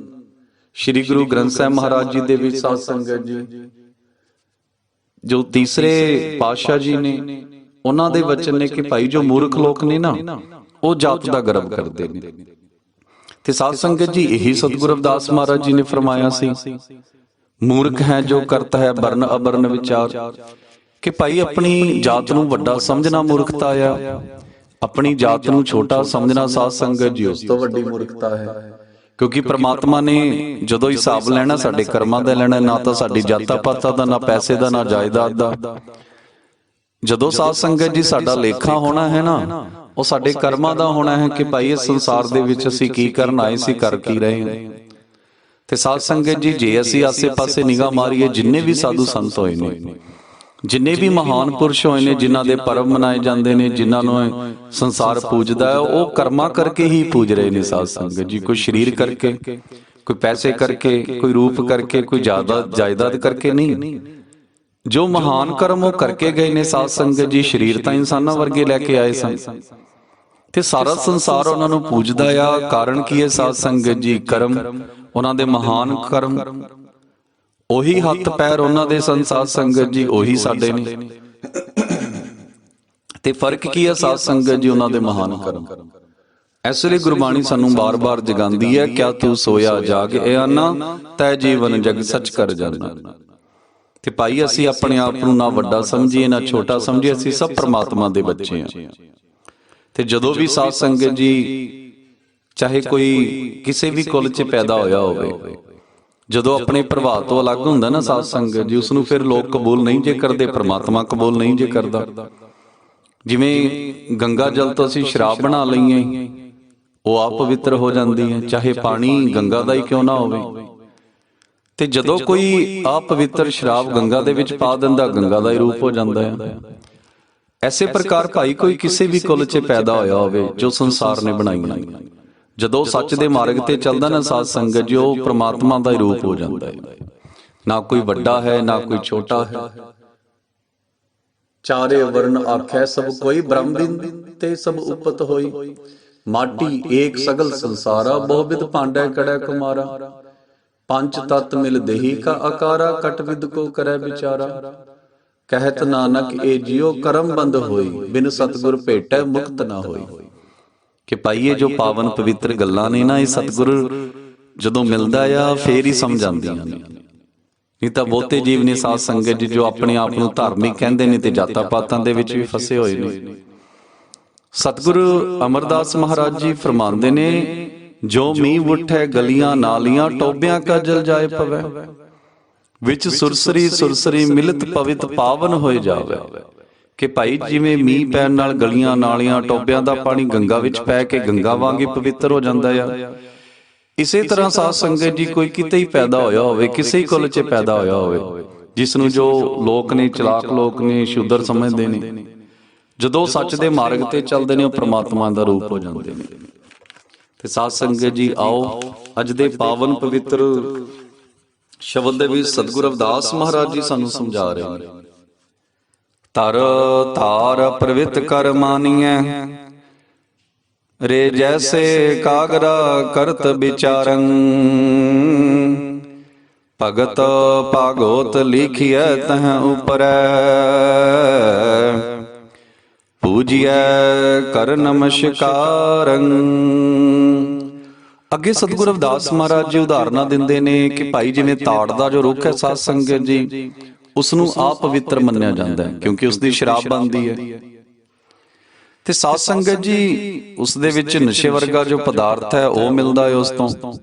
ਸ੍ਰੀ ਗੁਰੂ ਗ੍ਰੰਥ ਸਾਹਿਬ ਮਹਾਰਾਜ ਜੀ ਦੇ ਵਿੱਚ ਸਾਧ ਸੰਗਤ ਜੀ, ਜੋ ਤੀਸਰੇ ਪਾਤਸ਼ਾਹ ਜੀ ਨੇ, ਉਹਨਾਂ ਦੇ ਵਚਨ ਨੇ ਕਿ ਭਾਈ ਜੋ ਮੂਰਖ ਲੋਕ ਨੇ ਨਾ, ਉਹ ਜਾਤ ਦਾ ਗਰਬ ਕਰਦੇ ਨੇ। ਤੇ ਸਾਧ ਸੰਗਤ ਜੀ, ਇਹੀ ਸਤਿਗੁਰੂ ਰਵਿਦਾਸ ਮਹਾਰਾਜ ਜੀ ਨੇ ਫਰਮਾਇਆ ਸੀ, ਮੂਰਖ ਹੈ ਜੋ ਕਰਤਾ ਹੈ ਵਰਨ ਅਵਰਨ ਵਿਚਾਰ। ਕਿ ਭਾਈ ਆਪਣੀ ਜਾਤ ਨੂੰ ਵੱਡਾ ਸਮਝਣਾ ਮੂਰਖਤਾ ਆ, ਆਪਣੀ ਜਾਤ ਨੂੰ ਛੋਟਾ ਸਮਝਣਾ ਸਾਧ ਸੰਗਤ ਜੀ ਉਸ ਤੋਂ ਵੱਡੀ ਮੂਰਖਤਾ ਹੈ। ਕਿਉਂਕਿ ਪ੍ਰਮਾਤਮਾ ਨੇ ਜਦੋਂ ਹਿਸਾਬ ਲੈਣਾ ਸਾਡੇ ਕਰਮਾਂ ਦਾ ਲੈਣਾ, ਨਾ ਤਾਂ ਸਾਡੀ ਜਾਤਾਂ ਪਾਤਾਂ ਦਾ, ਨਾ ਪੈਸੇ ਦਾ, ਨਾ ਜਾਇਦਾਦ ਦਾ। ਜਦੋਂ ਸਾਧ ਸੰਗਤ ਜੀ ਸਾਡਾ ਲੇਖਾ ਹੋਣਾ ਹੈ ਨਾ, ਉਹ ਸਾਡੇ ਕਰਮਾਂ ਦਾ ਹੋਣਾ ਹੈ ਕਿ ਭਾਈ ਇਸ ਸੰਸਾਰ ਦੇ ਵਿੱਚ ਅਸੀਂ ਕੀ ਕਰਨ ਆਏ ਸੀ, ਕਰ ਕੀ ਰਹੇ ਹਾਂ। ਤੇ ਸਾਧ ਸੰਗਤ ਜੀ, ਜੇ ਅਸੀਂ ਆਸੇ ਪਾਸੇ ਨਿਗਾਹ ਮਾਰੀਏ, ਜਿੰਨੇ ਵੀ ਸਾਧੂ ਸੰਤ ਹੋਏ ਨੇ, ਜਿੰਨੇ ਵੀ ਮਹਾਨ ਪੁਰਸ਼ ਹੋਏ ਨੇ, ਜਿਨ੍ਹਾਂ ਦੇ ਪਰਬ ਮਨਾਏ ਜਾਂਦੇ ਨੇ, ਜਿਨ੍ਹਾਂ ਨੂੰ ਸੰਸਾਰ ਪੂਜਦਾ ਹੈ, ਉਹ ਕਰਮਾਂ ਕਰਕੇ ਹੀ ਪੂਜ ਰਹੇ ਨੇ ਸਾਧ ਸੰਗਤ ਜੀ। ਕੋਈ ਸਰੀਰ ਕਰਕੇ, ਕੋਈ ਪੈਸੇ ਕਰਕੇ, ਕੋਈ ਰੂਪ ਕਰਕੇ, ਕੋਈ ਜਾਇਦਾਦ ਕਰਕੇ ਨਹੀਂ। ਜੋ ਮਹਾਨ ਕਰਮ ਉਹ ਕਰਕੇ ਗਏ ਨੇ ਸਾਧ ਸੰਗਤ ਜੀ, ਸਰੀਰ ਤਾਂ ਇਨਸਾਨਾਂ ਵਰਗੇ ਲੈ ਕੇ ਆਏ ਸਨ ਤੇ ਸਾਰਾ ਸੰਸਾਰ ਉਹਨਾਂ ਨੂੰ ਪੂਜਦਾ ਆ। ਕਾਰਨ ਕੀ ਹੈ ਸਾਧ ਸੰਗਤ ਜੀ? ਕਰਮ, ਉਹਨਾਂ ਦੇ ਮਹਾਨ ਕਰਮ। ਉਹੀ ਹੱਥ ਪੈਰ ਉਹਨਾਂ ਦੇ ਸਨ ਸਾਧ ਸੰਗਤ ਜੀ, ਉਹੀ ਸਾਡੇ ਨੇ। ਤੇ ਫਰਕ ਕੀ ਹੈ ਸਾਧ ਸੰਗਤ ਜੀ? ਉਹਨਾਂ ਦੇ ਮਹਾਨ ਕਰਮ। ਇਸ ਲਈ ਗੁਰਬਾਣੀ ਸਾਨੂੰ ਬਾਰ-ਬਾਰ ਜਗਾਉਂਦੀ ਹੈ, ਕਿਆ ਤੂੰ ਸੋਇਆ ਜਾਗ ਇਹ ਆਨਾ, ਤੈ ਜੀਵਨ ਜਗ ਸੱਚ ਕਰ ਜਾਨਾ। ਤੇ ਭਾਈ ਅਸੀਂ ਆਪਣੇ ਆਪ ਨੂੰ ਨਾ ਵੱਡਾ ਸਮਝੀਏ ਨਾ ਛੋਟਾ ਸਮਝੀਏ, ਅਸੀਂ ਸਭ ਪ੍ਰਮਾਤਮਾ ਦੇ ਬੱਚੇ ਹਾਂ। ਤੇ ਜਦੋਂ ਵੀ ਸਾਧ ਸੰਗਤ ਜੀ, ਚਾਹੇ ਕੋਈ ਕਿਸੇ ਵੀ ਕੁਲ 'ਚ ਪੈਦਾ ਹੋਇਆ ਹੋਵੇ, ਜਦੋਂ ਆਪਣੇ ਪ੍ਰਭਾਵ ਤੋਂ ਅਲੱਗ ਹੁੰਦਾ ਨਾ ਸਾਧ ਸੰਗਤ ਜੀ, ਉਸਨੂੰ ਫਿਰ ਲੋਕ ਕਬੂਲ ਨਹੀਂ ਜੇ ਕਰਦੇ, ਪ੍ਰਮਾਤਮਾ ਕਬੂਲ ਨਹੀਂ ਜੇ ਕਰਦਾ। ਜਿਵੇਂ ਗੰਗਾ ਜਲ ਤੋਂ ਅਸੀਂ ਸ਼ਰਾਬ ਬਣਾ ਲਈਏ, ਉਹ ਆਪ ਪਵਿੱਤਰ ਹੋ ਜਾਂਦੀ ਹੈ, ਚਾਹੇ ਪਾਣੀ ਗੰਗਾ ਦਾ ਹੀ ਕਿਉਂ ਨਾ ਹੋਵੇ। ਤੇ ਜਦੋਂ ਕੋਈ ਅਪਵਿੱਤਰ ਸ਼ਰਾਬ ਗੰਗਾ ਦੇ ਵਿੱਚ ਪਾ ਦਿੰਦਾ, ਗੰਗਾ ਦਾ ਹੀ ਰੂਪ ਹੋ ਜਾਂਦਾ ਹੈ। ਐਸੇ ਪ੍ਰਕਾਰ ਭਾਈ ਕੋਈ ਕਿਸੇ ਵੀ ਕੁਲ 'ਚ ਪੈਦਾ ਹੋਇਆ ਹੋਵੇ, ਜੋ ਸੰਸਾਰ ਨੇ ਬਣਾਈਆਂ, ਜਦੋਂ ਸੱਚ ਦੇ ਮਾਰਗ ਤੇ ਚੱਲਦਾ ਨਾ ਸਾਧ ਸੰਗਤ ਜੀ, ਉਹ ਪ੍ਰਮਾਤਮਾ ਦਾ ਹੀ ਰੂਪ ਹੋ ਜਾਂਦਾ ਹੈ। ਨਾ ਕੋਈ ਵੱਡਾ ਹੈ, ਨਾ ਕੋਈ ਛੋਟਾ ਹੈ। ਚਾਰੇ ਵਰਨ ਆਖੈ ਸਭ ਕੋਈ, ਬ੍ਰਹਮ ਬਿੰਦ ਤੇ ਸਭ ਉਪਤ ਹੋਈ। ਮਾਟੀ ਏਕ ਸਗਲ ਸੰਸਾਰਾ, ਬਹੁ ਵਿਧ ਭਾਂਡੈ ਕੜੈ ਕੁਮਾਰਾ। ਪੰਜ ਤਤ ਮਿਲ ਦੇਹੀ ਕਾ ਆਕਾਰਾ, ਕਟ ਵਿਦ ਕੋ ਕਰੈ ਵਿਚਾਰਾ। ਕਹਿਤ ਨਾਨਕ ਏ ਜਿਉ ਕਰਮ ਬੰਦ ਹੋਈ, ਬਿਨ ਸਤਿਗੁਰ ਭੇਟੈ ਮੁਕਤ ਨਾ ਹੋਈ। ਕਿ ਭਾਈ ਇਹ ਜੋ ਪਾਵਨ ਪਵਿੱਤਰ ਗੱਲਾਂ ਨੇ ਨਾ, ਇਹ ਸਤਿਗੁਰ ਜਦੋਂ ਮਿਲਦਾ ਆ ਫੇਰ ਹੀ ਸਮਝ ਆਉਂਦੀਆਂ ਨੇ। ਨਹੀਂ ਤਾਂ ਬਹੁਤੇ ਜੀਵ ਨੇ ਸਾਧ ਸੰਗਤ ਜੀ, ਜੋ ਆਪਣੇ ਆਪ ਨੂੰ ਧਾਰਮਿਕ ਕਹਿੰਦੇ ਨੇ ਤੇ ਜਾਤਾਂ ਪਾਤਾਂ ਦੇ ਵਿੱਚ ਵੀ ਫਸੇ ਹੋਏ ਨੇ। ਸਤਿਗੁਰੂ ਅਮਰਦਾਸ ਮਹਾਰਾਜ ਜੀ ਫਰਮਾਉਂਦੇ ਨੇ, ਜੋ ਮੀਂਹ ਉੱਠੈ ਗਲੀਆਂ ਨਾਲੀਆਂ, ਟੋਬਿਆਂ ਕਾ ਜਲ ਜਾਏ ਪਵੈ। ਵਿੱਚ ਸੁਰਸਰੀ ਸੁਰਸਰੀ ਮਿਲਤ ਪਵਿੱਤ ਪਾਵਨ ਹੋਏ ਜਾਵੇ। ਕਿ ਭਾਈ ਜਿਵੇਂ ਮੀਂਹ ਪੈਣ ਨਾਲ ਗਲੀਆਂ ਨਾਲੀਆਂ ਟੋਬਿਆਂ ਦਾ ਪਾਣੀ ਗੰਗਾ ਵਿੱਚ ਪੈ ਕੇ ਗੰਗਾ ਵਾਂਗੀ ਪਵਿੱਤਰ ਹੋ ਜਾਂਦਾ ਆ, ਇਸੇ ਤਰ੍ਹਾਂ ਸਾਧ ਸੰਗਤ ਜੀ ਕੋਈ ਕਿਤੇ ਹੀ ਪੈਦਾ ਹੋਇਆ ਹੋਵੇ, ਕਿਸੇ ਹੀ ਕੁਲ 'ਚ ਪੈਦਾ ਹੋਇਆ ਹੋਵੇ, ਜਿਸ ਨੂੰ ਜੋ ਲੋਕ ਨੇ, ਚਲਾਕ ਲੋਕ ਨੇ, ਸ਼ੂਦਰ ਸਮਝਦੇ ਨੇ, ਜਦੋਂ ਸੱਚ ਦੇ ਮਾਰਗ ਤੇ ਚੱਲਦੇ ਨੇ, ਉਹ ਪ੍ਰਮਾਤਮਾ ਦਾ ਰੂਪ ਹੋ ਜਾਂਦੇ ਨੇ। ਤੇ ਸਾਧ ਸੰਗਤ ਜੀ, ਆਓ ਅੱਜ ਦੇ ਪਾਵਨ ਪਵਿੱਤਰ ਸ਼ਬਦ ਦੇ ਵਿੱਚ ਸਤਿਗੁਰੂ ਰਵਿਦਾਸ ਮਹਾਰਾਜ ਜੀ ਸਾਨੂੰ ਸਮਝਾ ਰਹੇ ਨੇ। ਤਰ ਧਾਰ ਪ੍ਰਵਿਤ ਕਰ ਮਾਨੀਐ, ਰੇ ਜੈਸੇ ਕਾਗਰਾ ਕਰਤ ਵਿਚਾਰੰ, ਭਗਤ ਭਾਗਵਤ ਲਿਖਿਐ ਤਹ ਉਪਰੈ, ਪੂਜਿਐ ਕਰ ਨਮਸਕਾਰੰ। ਅੱਗੇ ਸਤਿਗੁਰੂ ਰਵਿਦਾਸ ਮਹਾਰਾਜ ਜੀ ਉਦਾਹਰਨਾਂ ਦਿੰਦੇ ਨੇ ਕਿ ਭਾਈ ਜਿਵੇਂ ਤਾੜ ਦਾ ਜੋ ਰੁੱਖ ਹੈ ਸਾਧ ਸੰਗਤ ਜੀ, ਉਸ ਨੂੰ ਆਪ ਪਵਿੱਤਰ ਮੰਨਿਆ ਜਾਂਦਾ ਹੈ ਕਿਉਂਕਿ ਉਸ ਦੀ ਸ਼ਰਾਬ ਬਣਦੀ ਹੈ। ਤੇ ਸਾਧ ਸੰਗਤ ਜੀ ਉਸ ਦੇ ਵਿੱਚ ਨਸ਼ੇ ਵਰਗਾ ਜੋ ਪਦਾਰਥ ਹੈ ਉਹ ਮਿਲਦਾ ਹੈ ਉਸ ਤੋਂ।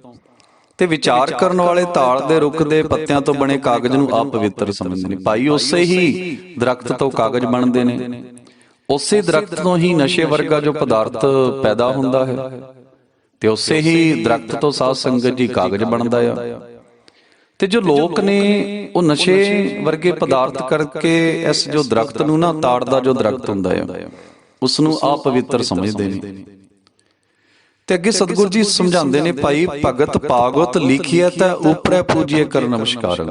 ਤੇ ਵਿਚਾਰ ਕਰਨ ਵਾਲੇ ਤਾੜ ਦੇ ਰੁੱਖ ਦੇ ਪੱਤਿਆਂ ਤੋਂ ਬਣੇ ਕਾਗਜ਼ ਨੂੰ ਆਪ ਪਵਿੱਤਰ ਸਮਝਦੇ ਨੇ। ਭਾਈ ਉਸੇ ਹੀ ਦਰਖਤ ਤੋਂ ਕਾਗਜ਼ ਬਣਦੇ ਨੇ, ਉਸੇ ਦਰਖਤ ਤੋਂ ਹੀ ਨਸ਼ੇ ਵਰਗਾ ਜੋ ਪਦਾਰਥ ਪੈਦਾ ਹੁੰਦਾ ਹੈ, ਤੇ ਉਸੇ ਹੀ ਦਰਖਤ ਤੋਂ ਸਾਧ ਸੰਗਤ ਜੀ ਕਾਗਜ਼ ਬਣਦਾ ਆ। ਤੇ ਜੋ ਲੋਕ ਨੇ ਉਹ ਨਸ਼ੇ ਵਰਗੇ ਪਦਾਰਥ ਕਰਕੇ ਇਸ ਜੋ ਦਰਖਤ ਨੂੰ ਨਾ, ਤਾੜ ਦਾ ਜੋ ਦਰਖਤ ਹੁੰਦਾ ਆ, ਉਸ ਨੂੰ ਆਪ ਪਵਿੱਤਰ ਸਮਝਦੇ ਨੇ। ਤੇ ਅੱਗੇ ਸਤਿਗੁਰੂ ਜੀ ਸਮਝਾਉਂਦੇ ਨੇ, ਭਾਈ ਭਗਤ ਭਾਗਵਤ ਲਿਖਿਐ ਤਾਂ ਉਪਰੈ ਪੂਜੀਏ ਕਰ ਨਮਸਕਾਰ।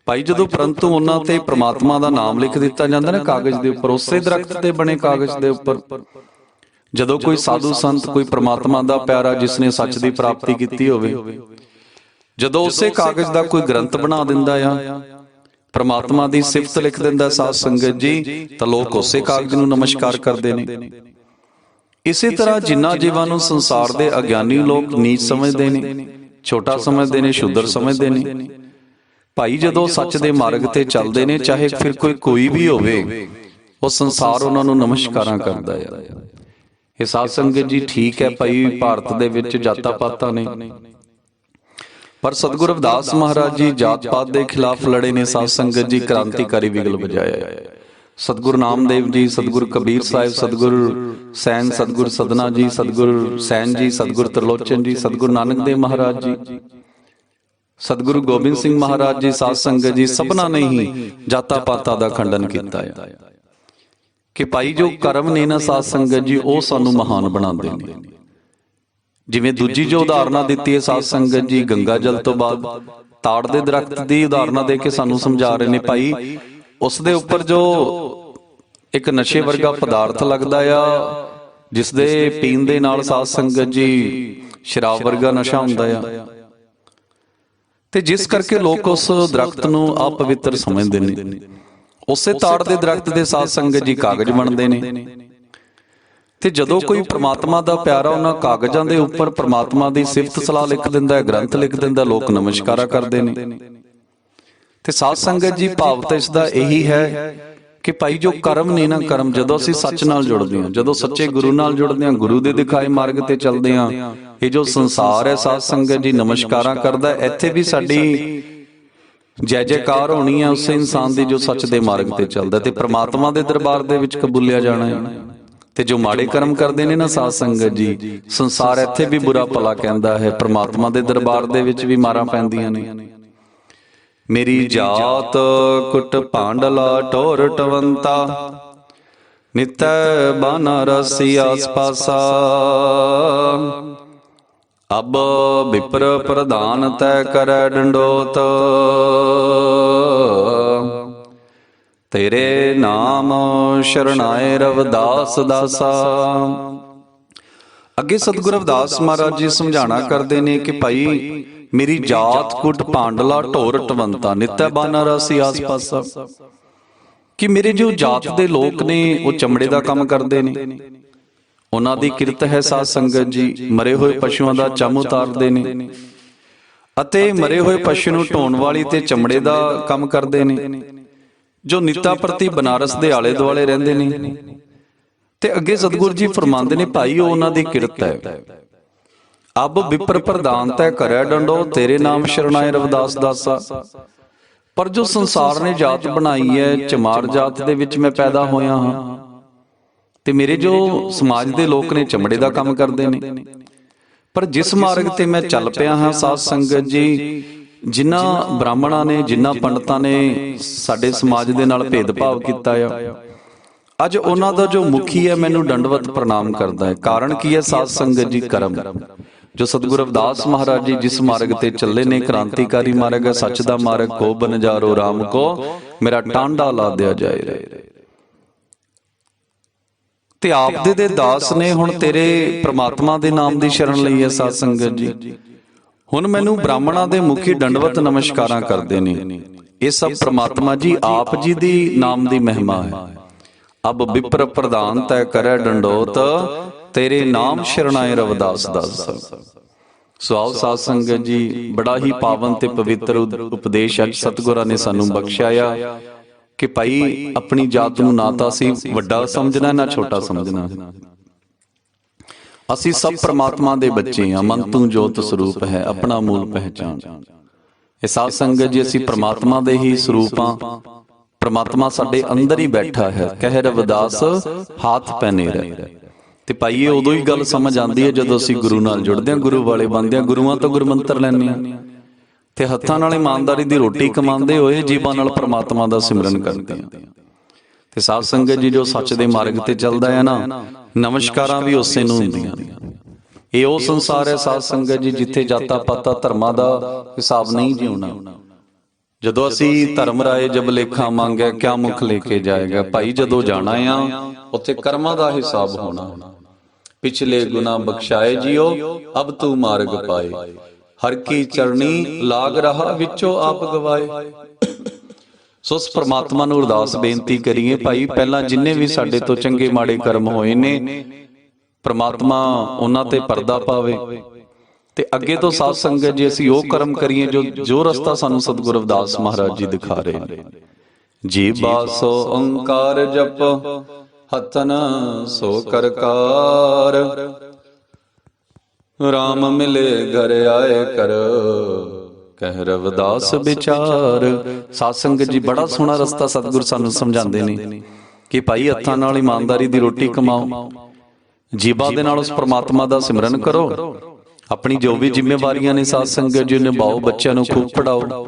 ਭਾਈ ਜਦੋਂ ਪਰੰਤੂ ਉਹਨਾਂ ਤੇ ਪ੍ਰਮਾਤਮਾ ਦਾ ਨਾਮ ਲਿਖ ਦਿੱਤਾ ਜਾਂਦਾ ਨਾ ਕਾਗਜ਼ ਦੇ ਉੱਪਰ, ਉਸੇ ਦਰਖਤ ਤੇ ਬਣੇ ਕਾਗਜ਼ ਦੇ ਉੱਪਰ, ਜਦੋਂ ਕੋਈ ਸਾਧੂ ਸੰਤ, ਕੋਈ ਪ੍ਰਮਾਤਮਾ ਦਾ ਪਿਆਰਾ ਜਿਸ ਨੇ ਸੱਚ ਦੀ ਪ੍ਰਾਪਤੀ ਕੀਤੀ ਹੋਵੇ, ਜਦੋਂ ਉਸੇ ਕਾਗਜ਼ ਦਾ ਕੋਈ ਗ੍ਰੰਥ ਬਣਾ ਦਿੰਦਾ ਆ, ਪ੍ਰਮਾਤਮਾ ਦੀ ਸਿਫਤ ਲਿਖ ਦਿੰਦਾ ਸਾਧ ਸੰਗਤ ਜੀ, ਤਾਂ ਲੋਕ ਉਸੇ ਕਾਗਜ਼ ਨੂੰ ਨਮਸਕਾਰ ਕਰਦੇ ਨੇ। ਇਸੇ ਤਰ੍ਹਾਂ ਜਿਨ੍ਹਾਂ ਜੀਵਾਂ ਨੂੰ ਸੰਸਾਰ ਦੇ ਅਗਿਆਨੀ ਲੋਕ ਨੀਚ ਸਮਝਦੇ ਨੇ, ਛੋਟਾ ਸਮਝਦੇ ਨੇ, ਸ਼ੂਦਰ ਸਮਝਦੇ ਨੇ, ਭਾਈ ਜਦੋਂ ਸੱਚ ਦੇ ਮਾਰਗ ਤੇ ਚੱਲਦੇ ਨੇ, ਚਾਹੇ ਫਿਰ ਕੋਈ ਵੀ ਹੋਵੇ, ਉਹ ਸੰਸਾਰ ਉਹਨਾਂ ਨੂੰ ਨਮਸਕਾਰਾਂ ਕਰਦਾ ਆ। ਇਹ ਸਾਧ ਸੰਗਤ ਜੀ ਠੀਕ ਹੈ ਭਾਈ, ਭਾਰਤ ਦੇ ਵਿੱਚ ਜਾਤਾਂ ਪਾਤਾਂ ਨੇ, ਪਰ ਸਤਿਗੁਰੂ ਰਵਿਦਾਸ ਮਹਾਰਾਜ ਜੀ ਜਾਤ ਪਾਤ ਦੇ ਖਿਲਾਫ ਲੜੇ ਨੇ। ਸਾਧ ਸੰਗਤ ਜੀ ਕ੍ਰਾਂਤੀਕਾਰੀ ਬਿਗਲ ਵਜਾਇਆ। ਸਤਿਗੁਰੂ ਨਾਮਦੇਵ ਜੀ, ਸਤਿਗੁਰੂ ਕਬੀਰ ਸਾਹਿਬ, ਸਤਿਗੁਰੂ ਸੈਨ, ਸਤਿਗੁਰੂ ਸਦਨਾ ਜੀ, ਸਤਿਗੁਰੂ ਸੈਨ ਜੀ, ਸਤਿਗੁਰੂ ਤਰਲੋਚਨ ਜੀ, ਸਤਿਗੁਰੂ ਨਾਨਕ ਦੇਵ ਮਹਾਰਾਜ ਜੀ, ਸਤਿਗੁਰੂ ਗੋਬਿੰਦ ਸਿੰਘ ਮਹਾਰਾਜ ਜੀ, ਸਾਧ ਸੰਗਤ ਜੀ ਸਭਨਾਂ ਨੇ ਹੀ ਜਾਤਾਂ ਪਾਤਾਂ ਦਾ ਖੰਡਨ ਕੀਤਾ ਹੈ ਕਿ ਭਾਈ ਜੋ ਕਰਮ ਨੇ ਨਾ ਸਾਧ ਸੰਗਤ ਜੀ, ਉਹ ਸਾਨੂੰ ਮਹਾਨ ਬਣਾਉਂਦੇ ਨੇ। ਜਿਵੇਂ ਦੂਜੀ ਜੋ ਉਦਾਹਰਨਾਂ ਦਿੱਤੀ ਹੈ ਸਾਧ ਸੰਗਤ ਜੀ, ਗੰਗਾ ਜਲ ਤੋਂ ਬਾਅਦ ਤਾੜ ਦੇ ਦਰਖਤ ਦੀ ਉਦਾਹਰਨਾਂ ਦੇ ਕੇ ਸਾਨੂੰ ਸਮਝਾ ਰਹੇ ਨੇ, ਭਾਈ ਉਸ ਦੇ ਉੱਪਰ ਜੋ ਇੱਕ ਨਸ਼ੇ ਵਰਗਾ ਪਦਾਰਥ ਲੱਗਦਾ ਆ, ਜਿਸ ਦੇ ਪੀਣ ਦੇ ਨਾਲ ਸਾਧ ਸੰਗਤ ਜੀ ਸ਼ਰਾਬ ਵਰਗਾ ਨਸ਼ਾ ਹੁੰਦਾ ਆ, ਤੇ ਜਿਸ ਕਰਕੇ ਲੋਕ ਉਸ ਦਰਖਤ ਨੂੰ ਅਪਵਿੱਤਰ ਸਮਝਦੇ ਨੇ। ਉਸੇ ਤਾੜ ਦੇ ਦਰਖਤ ਦੇ ਸਾਧ ਸੰਗਤ ਜੀ ਕਾਗਜ਼ ਬਣਦੇ ਨੇ। ਤੇ ਜਦੋਂ ਕੋਈ ਪ੍ਰਮਾਤਮਾ ਦਾ ਪਿਆਰਾ ਉਹਨਾਂ ਕਾਗਜ਼ਾਂ ਦੇ ਉੱਪਰ ਪ੍ਰਮਾਤਮਾ ਦੀ ਸਿਫਤ ਸਲਾਹ ਲਿਖ ਦਿੰਦਾ ਹੈ, ਗ੍ਰੰਥ ਲਿਖ ਦਿੰਦਾ, ਲੋਕ ਨਮਸਕਾਰਾ ਕਰਦੇ ਨੇ। ਤੇ ਸਾਧ ਸੰਗਤ ਜੀ ਭਾਵ ਤਾਂ ਇਸ ਦਾ ਇਹੀ ਹੈ ਕਿ ਭਾਈ ਜੋ ਕਰਮ ਨੇ ਨਾ, ਕਰਮ ਜਦੋਂ ਅਸੀਂ ਸੱਚ ਨਾਲ ਜੁੜਦੇ ਹਾਂ, ਜਦੋਂ ਸੱਚੇ ਗੁਰੂ ਨਾਲ ਜੁੜਦੇ ਹਾਂ, ਗੁਰੂ ਦੇ ਦਿਖਾਏ ਮਾਰਗ ਤੇ ਚੱਲਦੇ ਹਾਂ, ਇਹ ਜੋ ਸੰਸਾਰ ਹੈ ਸਾਧ ਸੰਗਤ ਜੀ ਨਮਸਕਾਰਾਂ ਕਰਦਾ, ਇੱਥੇ ਵੀ ਸਾਡੀ ਜੈ ਜੈਕਾਰ ਹੋਣੀ ਹੈ ਉਸੇ ਇਨਸਾਨ ਦੀ ਜੋ ਸੱਚ ਦੇ ਮਾਰਗ ਤੇ ਚੱਲਦਾ, ਤੇ ਪ੍ਰਮਾਤਮਾ ਦੇ ਦਰਬਾਰ ਦੇ ਵਿੱਚ ਕਬੂਲਿਆ ਜਾਣਾ ਹੈ। ਤੇ ਜੋ ਮਾੜੇ ਕਰਮ ਕਰਦੇ ਨੇ ਨਾ ਸਾਧ ਸੰਗਤ ਜੀ, ਸੰਸਾਰ ਇੱਥੇ ਵੀ ਬੁਰਾ ਭਲਾ ਕਹਿੰਦਾ ਹੈ, ਪ੍ਰਮਾਤਮਾ ਦੇ ਦਰਬਾਰ ਦੇ ਵਿੱਚ ਵੀ ਮਾਰਾਂ ਪੈਂਦੀਆਂ ਨੇ। ਮੇਰੀ ਜਾਤ ਕੁਟ ਭਾਂਡਲਾ ਢੋਰ ਟਵੰਤਾ, ਨਿਤੈ ਬਨਾਰਸੀ ਆਸ ਪਾਸਾ, ਅਬ ਵਿਪਰ ਪ੍ਰਧਾਨ ਤੈ ਕਰੈ ਡੰਡੋਤ, ਤੇਰੇ ਨਾਮ ਸ਼ਰਣਾਏ ਰਵਿਦਾਸ ਦਾਸਾ। ਅੱਗੇ ਸਤਿਗੁਰੂ ਰਵਿਦਾਸ ਮਹਾਰਾਜ ਜੀ ਸਮਝਾਣਾ ਕਰਦੇ ਨੇ ਕਿ ਭਾਈ ਮੇਰੀ ਜਾਤ ਕੁਟ ਭਾਂਡਲਾ ਢੋਰ ਟਵੰਤਾ, ਨਿਤੈ ਬਨਾਰਸੀ ਆਸ ਪਾਸਾ, ਕਿ ਮੇਰੇ ਜੋ ਜਾਤ ਦੇ ਲੋਕ ਨੇ ਉਹ ਚਮੜੇ ਦਾ ਕੰਮ ਕਰਦੇ ਨੇ, ਉਹਨਾਂ ਦੀ ਕਿਰਤ ਹੈ ਸਾਧ ਸੰਗਤ ਜੀ, ਮਰੇ ਹੋਏ ਪਸ਼ੂਆਂ ਦਾ ਚਮ ਉਤਾਰਦੇ ਨੇ, ਅਤੇ ਮਰੇ ਹੋਏ ਪਸ਼ੂ ਨੂੰ ਢੋਣ ਵਾਲੀ ਤੇ ਚਮੜੇ ਦਾ ਕੰਮ ਕਰਦੇ ਨੇ, ਜੋ ਨਿੱਤਾ ਪ੍ਰਤੀ ਬਨਾਰਸ ਦੇ ਆਲੇ ਦੁਆਲੇ ਰਹਿੰਦੇ ਨੇ। ਤੇ ਅੱਗੇ ਸਤਿਗੁਰੂ ਜੀ ਫਰਮਾਉਂਦੇ ਨੇ, ਭਾਈ ਉਹ ਉਹਨਾਂ ਦੀ ਕਿਰਤ ਹੈ। ਅਬ ਵਿਪਰ ਪ੍ਰਧਾਨ ਤੈ ਕਰੈ ਡੰਡੋ, ਤੇਰੇ ਨਾਮ ਸ਼ਰਣਾਏ ਰਵਿਦਾਸ ਦਾਸਾ। ਪਰ ਜੋ ਸੰਸਾਰ ਨੇ ਜਾਤ ਬਣਾਈ ਹੈ, ਚਮਾਰ ਜਾਤ ਦੇ ਵਿੱਚ ਮੈਂ ਪੈਦਾ ਹੋਇਆ ਹਾਂ, ਤੇ ਮੇਰੇ ਜੋ ਸਮਾਜ ਦੇ ਲੋਕ ਨੇ ਚਮੜੇ ਦਾ ਕੰਮ ਕਰਦੇ ਨੇ। ਪਰ ਜਿਸ ਮਾਰਗ ਤੇ ਮੈਂ ਚੱਲ ਪਿਆ ਹਾਂ ਸਾਧ ਸੰਗਤ ਜੀ, ਜਿਨ੍ਹਾਂ ਬ੍ਰਾਹਮਣਾਂ ਨੇ, ਜਿਨ੍ਹਾਂ ਪੰਡਤਾਂ ਨੇ ਸਾਡੇ ਸਮਾਜ ਦੇ ਨਾਲ ਭੇਦਭਾਵ ਕੀਤਾ ਆ, ਅੱਜ ਉਹਨਾਂ ਦਾ ਜੋ ਮੁਖੀ ਹੈ ਮੈਨੂੰ ਦੰਡਵਤ ਪ੍ਰਣਾਮ ਕਰਦਾ ਹੈ। ਕਾਰਨ ਕੀ ਹੈ ਸਾਧ ਸੰਗਤ ਜੀ? ਕਰਮ। ਜੋ ਸਤਿਗੁਰੂ ਰਵਿਦਾਸ ਮਹਾਰਾਜ ਜੀ ਜਿਸ ਮਾਰਗ ਤੇ ਚੱਲੇ ਨੇ, ਕ੍ਰਾਂਤੀਕਾਰੀ ਮਾਰਗ ਹੈ, ਸੱਚ ਦਾ ਮਾਰਗ, ਕੋ ਬਨਜਾਰੋ ਰਾਮ ਕੋ ਮੇਰਾ ਟਾਂਡਾ ਲਾਦਿਆ ਜਾਏ ਰੇ। ਤੇ ਆਪ ਦੇ ਦਾਸ ਨੇ ਹੁਣ ਤੇਰੇ ਪ੍ਰਮਾਤਮਾ ਦੇ ਨਾਮ ਦੀ ਸ਼ਰਨ ਲਈ ਹੈ ਸਾਧ ਸੰਗਤ ਜੀ। ਹੁਣ ਮੈਨੂੰ ਬ੍ਰਾਹਮਣਾਂ ਦੇ ਮੁਖੀ ਦੰਡਵਤ ਨਮਸਕਾਰਾਂ ਕਰਦੇ ਨੇ। ਇਹ ਸਭ ਪ੍ਰਮਾਤਮਾ ਜੀ ਆਪ ਜੀ ਦੀ ਨਾਮ ਦੀ ਮਹਿਮਾ ਹੈ। ਅਬ ਵਿਪਰ ਪ੍ਰਧਾਨ ਤੈ ਕਰੈ ਡੰਡੋਤ, ਤੇਰੇ ਨਾਮ ਸ਼ਰਣਾਏ ਰਵਿਦਾਸ ਦਾਸ। ਸੋ ਆਓ ਸਾਧ ਸੰਗਤ ਜੀ, ਬੜਾ ਹੀ ਪਾਵਨ ਤੇ ਪਵਿੱਤਰ ਉਪਦੇਸ਼ ਅੱਜ ਸਤਿਗੁਰਾਂ ਨੇ ਸਾਨੂੰ ਬਖਸ਼ਿਆ ਕਿ ਭਾਈ ਆਪਣੀ ਜਾਤ ਨੂੰ ਨਾ ਤਾਂ ਅਸੀਂ ਵੱਡਾ ਸਮਝਣਾ ਨਾ ਛੋਟਾ ਸਮਝਣਾ। ਅਸੀਂ ਸਭ ਪ੍ਰਮਾਤਮਾ ਦੇ ਬੱਚੇ ਹਾਂ। ਮਨ ਤੂੰ ਜੋਤ ਸਰੂਪ ਹੈ, ਆਪਣਾ ਮੂਲ ਪਹਿਚਾਨ। ਇਹ ਸਾਧ ਸੰਗਤ ਜੀ, ਅਸੀਂ ਪ੍ਰਮਾਤਮਾ ਦੇ ਹੀ ਸਰੂਪ ਹਾਂ। ਪ੍ਰਮਾਤਮਾ ਸਾਡੇ ਅੰਦਰ ਹੀ ਬੈਠਾ ਹੈ। ਕਹਿ ਰਵਿਦਾਸ ਹੱਥ ਪੈਨੇ ਰਹਿ। ਤੇ ਭਾਈ ਇਹ ਉਦੋਂ ਹੀ ਗੱਲ ਸਮਝ ਆਉਂਦੀ ਹੈ ਜਦੋਂ ਅਸੀਂ ਗੁਰੂ ਨਾਲ ਜੁੜਦੇ ਹਾਂ, ਗੁਰੂ ਵਾਲੇ ਬਣਦੇ ਹਾਂ, ਗੁਰੂਆਂ ਤੋਂ ਗੁਰਮੰਤਰ ਲੈਂਦੇ ਹਾਂ ਤੇ ਹੱਥਾਂ ਨਾਲ ਇਮਾਨਦਾਰੀ ਦੀ ਰੋਟੀ ਕਮਾਉਂਦੇ ਹੋਏ ਜੀਵਾਂ ਨਾਲ ਪ੍ਰਮਾਤਮਾ ਦਾ ਸਿਮਰਨ ਕਰਦੇ ਹਾਂ। ਤੇ ਸਾਧ ਸੰਗਤ ਜੀ, ਜੋ ਸੱਚ ਦੇ ਮਾਰਗ ਤੇ ਚੱਲਦਾ ਹੈ ਨਾ, ਨਮਸਕਾਰਾਂ ਵੀ ਉਸੇ ਨੂੰ ਹੁੰਦੀਆਂ ਨੇ। ਇਹ ਉਹ ਸੰਸਾਰ ਹੈ ਸਾਧ ਸੰਗਤ ਜੀ ਜਿੱਥੇ ਜਾਤਾਂ ਪਾਤਾਂ ਧਰਮਾਂ ਦਾ ਹਿਸਾਬ ਨਹੀਂ ਜਿਉਣਾ। ਜਦੋਂ ਅਸੀਂ ਧਰਮ ਰਾਏ ਜਬ ਲੇਖਾ ਮੰਗਿਆ, ਕਿਆ ਮੁਖ ਲੈ ਕੇ ਜਾਏਗਾ। ਭਾਈ ਜਦੋਂ ਜਾਣਾ ਆ ਉੱਥੇ ਕਰਮਾਂ ਦਾ ਹਿਸਾਬ ਹੋਣਾ। ਪਿਛਲੇ ਗੁਨਾ ਬਖਸ਼ਾਏ ਜਿਓ, ਅਬ ਤੂੰ ਮਾਰਗ ਪਾਏ। ਹਰ ਕੀ ਚਰਣੀ ਲਾਗ ਰਹਾ, ਵਿੱਚੋਂ ਆਪ ਗਵਾਏ। ਸੋ ਉਸ ਪ੍ਰਮਾਤਮਾ ਨੂੰ ਅਰਦਾਸ ਬੇਨਤੀ ਕਰੀਏ, ਭਾਈ ਪਹਿਲਾਂ ਜਿੰਨੇ ਵੀ ਸਾਡੇ ਤੋਂ ਚੰਗੇ ਮਾੜੇ ਕਰਮ ਹੋਏ ਨੇ, ਪ੍ਰਮਾਤਮਾ ਉਹਨਾਂ ਤੇ ਪਰਦਾ ਪਾਵੇ। ਤੇ ਅੱਗੇ ਤੋਂ ਸਾਧ ਸੰਗਤ ਜੀ ਅਸੀਂ ਉਹ ਕਰਮ ਕਰੀਏ ਜੋ ਰਸਤਾ ਸਾਨੂੰ ਸਤਿਗੁਰੂ ਰਵਿਦਾਸ ਮਹਾਰਾਜ ਜੀ ਦਿਖਾ ਰਹੇ ਨੇ। ਜੀ ਬਾਸੋ ਓੰਕਾਰ ਜਪ, ਹਤਨ ਸੋ ਕਰਕਾਰ। ਰਾਮ ਮਿਲੇ ਘਰ ਆਏ ਕਰ, ਕਹਿ ਰਵਿਦਾਸ ਵਿਚਾਰ। ਸਾਧ ਸੰਗਤ ਜੀ, ਬੜਾ ਸੋਹਣਾ ਰਸਤਾ ਸਤਿਗੁਰ ਸਾਨੂੰ ਸਮਝਾਉਂਦੇ ਨੇ ਕਿ ਭਾਈ ਹੱਥਾਂ ਨਾਲ ਇਮਾਨਦਾਰੀ ਦੀ ਰੋਟੀ ਕਮਾਓ, ਜੀਬਾਂ ਦੇ ਨਾਲ ਉਸ ਪ੍ਰਮਾਤਮਾ ਦਾ ਸਿਮਰਨ ਕਰੋ, ਆਪਣੀ ਜੋ ਵੀ ਜ਼ਿੰਮੇਵਾਰੀਆਂ ਨੇ ਸਾਧ ਸੰਗਤ ਜੀ ਨਿਭਾਓ, ਬੱਚਿਆਂ ਨੂੰ ਖੂਬ ਪੜਾਓ,